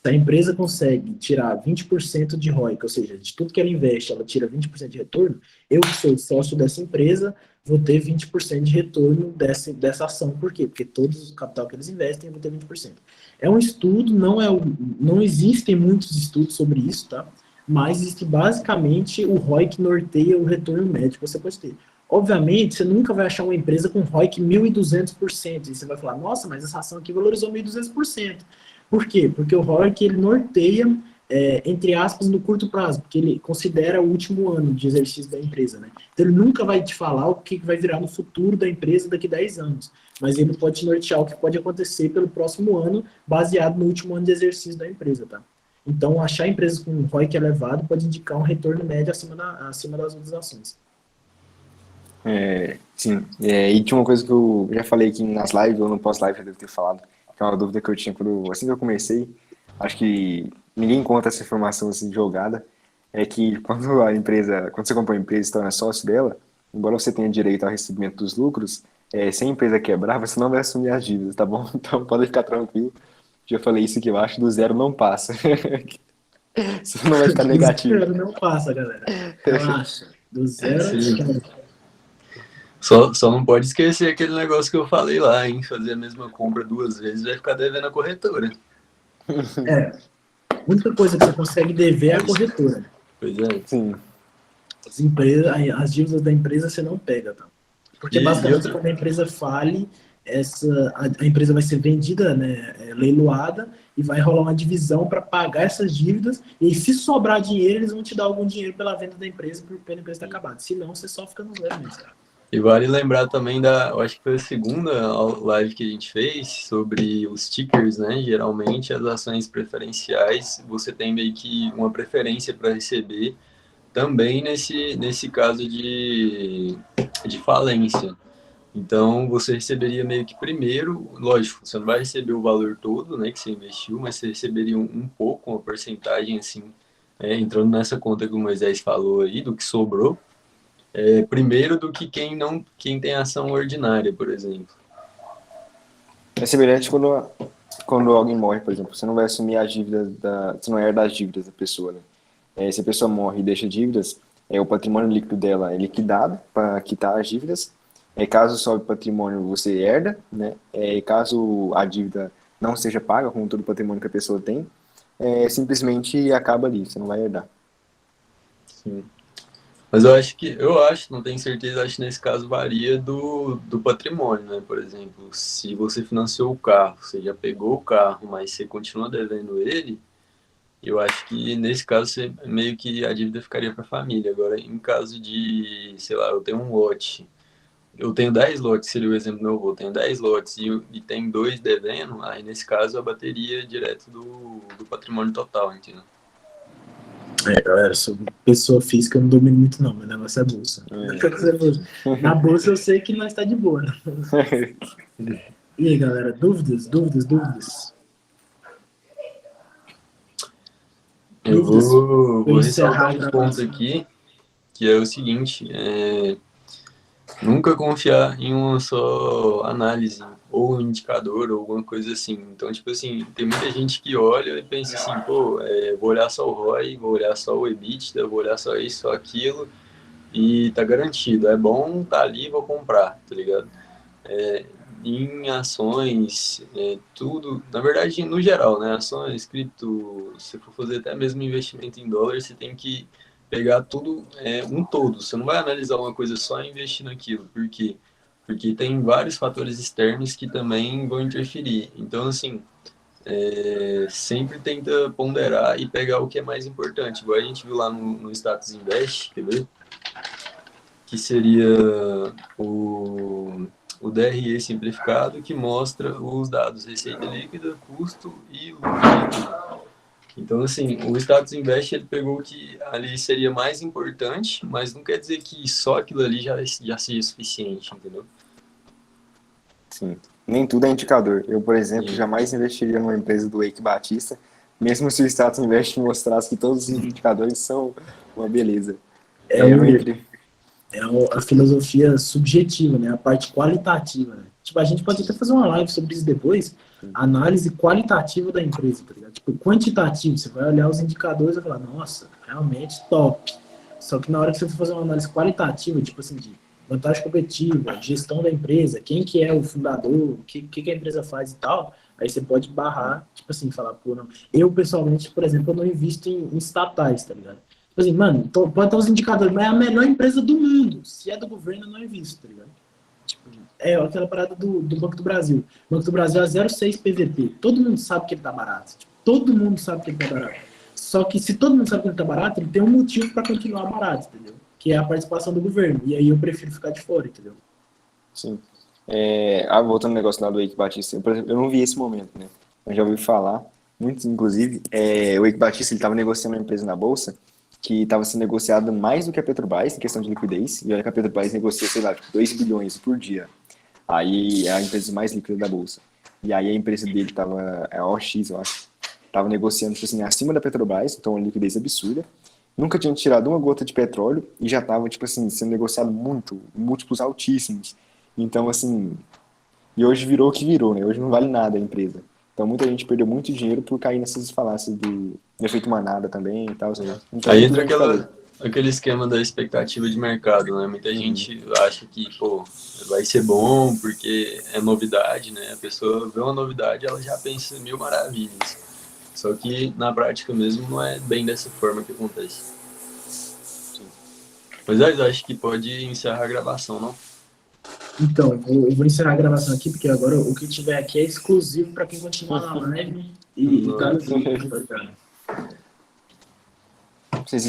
se a empresa consegue tirar 20% de ROIC, ou seja, de tudo que ela investe, ela tira 20% de retorno, eu que sou sócio dessa empresa, vou ter 20% de retorno dessa ação. Por quê? Porque todos o capital que eles investem vão ter 20%. É um estudo, não existem muitos estudos sobre isso, tá? Mas existe basicamente o ROI que norteia o retorno médio que você pode ter. Obviamente, você nunca vai achar uma empresa com ROIC 1.200%. E você vai falar, nossa, mas essa ação aqui valorizou 1.200%. Por quê? Porque o ROIC ele norteia entre aspas, no curto prazo, porque ele considera o último ano de exercício da empresa, né? Então ele nunca vai te falar o que vai virar no futuro da empresa daqui a 10 anos, mas ele pode te nortear o que pode acontecer pelo próximo ano, baseado no último ano de exercício da empresa, tá? Então, achar empresas com ROIC elevado pode indicar um retorno médio acima das outras ações. Sim, e tinha uma coisa que eu já falei aqui nas lives, ou no pós-live já devo ter falado, que é uma dúvida que eu tinha assim que eu comecei, acho que ninguém conta essa informação assim jogada, é que quando você compra uma empresa e se torna sócio dela, embora você tenha direito ao recebimento dos lucros, se a empresa quebrar, você não vai assumir as dívidas, tá bom? Então pode ficar tranquilo, já falei isso que eu acho, do zero não passa. Você não vai ficar Do negativo. zero não passa, galera. Relaxa. Do zero não Sim. passa. Só não pode esquecer aquele negócio que eu falei lá, hein? Fazer a mesma compra 2 vezes vai ficar devendo a corretora. A única coisa que você consegue dever é a Mas, corretora. pois é. Sim. As dívidas da empresa você não pega, tá? Porque basicamente quando a empresa fale, a empresa vai ser vendida, né, leiloada, e vai rolar uma divisão para pagar essas dívidas, e aí, se sobrar dinheiro, eles vão te dar algum dinheiro pela venda da empresa, porque a empresa está acabada. Se não, você só fica no zero mesmo. E vale lembrar também eu acho que foi a segunda live que a gente fez sobre os tickers, né? Geralmente as ações preferenciais, você tem meio que uma preferência para receber também nesse caso de falência. Então você receberia meio que primeiro, lógico, você não vai receber o valor todo, né, que você investiu, mas você receberia um pouco, uma porcentagem assim, entrando nessa conta que o Moisés falou aí, do que sobrou, primeiro do que quem tem ação ordinária, por exemplo. É semelhante quando alguém morre, por exemplo. Você não vai assumir as dívidas você não herda as dívidas da pessoa, né? Se a pessoa morre e deixa dívidas, o patrimônio líquido dela é liquidado para quitar as dívidas. Caso sobe patrimônio, você herda, né? E caso a dívida não seja paga com todo o patrimônio que a pessoa tem, simplesmente acaba ali, você não vai herdar. Sim. Mas eu acho, não tenho certeza, acho que nesse caso varia do patrimônio, né? Por exemplo, se você financiou o carro, você já pegou o carro, mas você continua devendo ele, eu acho que nesse caso você, meio que a dívida ficaria para a família. Agora, em caso de, sei lá, eu tenho um lote, eu tenho 10 lotes, seria o exemplo do meu avô, tenho 10 lotes e tem 2 devendo, aí nesse caso eu abateria direto do patrimônio total, entendeu? Galera, sobre pessoa física eu não domino muito não, meu negócio é bolsa. Na bolsa eu sei que nós tá de boa, né? E aí, galera, dúvidas? Eu vou encerrar ressaltar um ponto aqui, que é o seguinte, nunca confiar em uma só análise, ou um indicador, ou alguma coisa assim. Então, tipo assim, tem muita gente que olha e pensa assim, pô, vou olhar só o ROI, vou olhar só o EBITDA, vou olhar só isso, só aquilo, e tá garantido. É bom, tá ali, vou comprar, tá ligado? Em ações, tudo, na verdade, no geral, né? Ações, cripto, se for fazer até mesmo investimento em dólar, você tem que pegar tudo, um todo. Você não vai analisar uma coisa só e investir naquilo. Por quê? Porque tem vários fatores externos que também vão interferir. Então, assim, sempre tenta ponderar e pegar o que é mais importante. Igual a gente viu lá no Status Invest, quer ver? Que seria o DRE simplificado, que mostra os dados receita líquida, custo e lucro líquido. Então, assim, o Status Invest ele pegou o que ali seria mais importante, mas não quer dizer que só aquilo ali já seja suficiente, entendeu? Sim. Nem tudo é indicador. Eu, por exemplo, Sim. jamais investiria numa empresa do Eike Batista, mesmo se o Status Invest mostrasse que todos os indicadores são uma beleza. É a filosofia subjetiva, né? A parte qualitativa, né? Tipo, a gente pode até fazer uma live sobre isso depois, análise qualitativa da empresa, tá ligado? Tipo, quantitativo, você vai olhar os indicadores e vai falar, nossa, realmente top. Só que na hora que você for fazer uma análise qualitativa, tipo assim, de vantagem competitiva, gestão da empresa, quem que é o fundador, o que a empresa faz e tal, aí você pode barrar, tipo assim, falar, pô, não. Eu, pessoalmente, por exemplo, eu não invisto em estatais, tá ligado? Tipo assim, mano, pode estar os indicadores, mas é a melhor empresa do mundo. Se é do governo, eu não invisto, tá ligado? Tipo, é aquela parada do Banco do Brasil. O Banco do Brasil é 0,6 PVP. Todo mundo sabe que ele tá barato. Tipo, todo mundo sabe que ele tá barato. Só que se todo mundo sabe que ele tá barato, ele tem um motivo para continuar barato, entendeu? Que é a participação do governo. E aí eu prefiro ficar de fora, entendeu? Sim. Voltando ao negócio lá do Eike Batista, por exemplo, eu não vi esse momento, né? Eu já ouvi falar, muitos, inclusive, o Eike Batista estava negociando uma empresa na Bolsa que estava sendo negociada mais do que a Petrobras em questão de liquidez, e olha que a Petrobras negocia, sei lá, tipo, 2 bilhões por dia. Aí é a empresa mais líquida da Bolsa. E aí a empresa dele estava, a OX, eu acho, estava negociando, tipo assim, acima da Petrobras, então uma liquidez absurda. Nunca tinha tirado uma gota de petróleo e já estava, tipo assim, sendo negociado muito, múltiplos altíssimos. Então, assim, e hoje virou o que virou, né? Hoje não vale nada a empresa. Então muita gente perdeu muito dinheiro por cair nessas falácias do efeito manada também e tal. Então Aí nem tudo entra é indicador. aquele esquema da expectativa de mercado, né? Muita gente acha que, pô, vai ser bom porque é novidade, né? A pessoa vê uma novidade, ela já pensa em mil maravilhas. Só que na prática mesmo não é bem dessa forma que acontece. Mas eu acho que pode encerrar a gravação, não? Então, eu vou encerrar a gravação aqui, porque agora o que tiver aqui é exclusivo para quem continuar na live e tá no vídeo, tá ligado? Vocês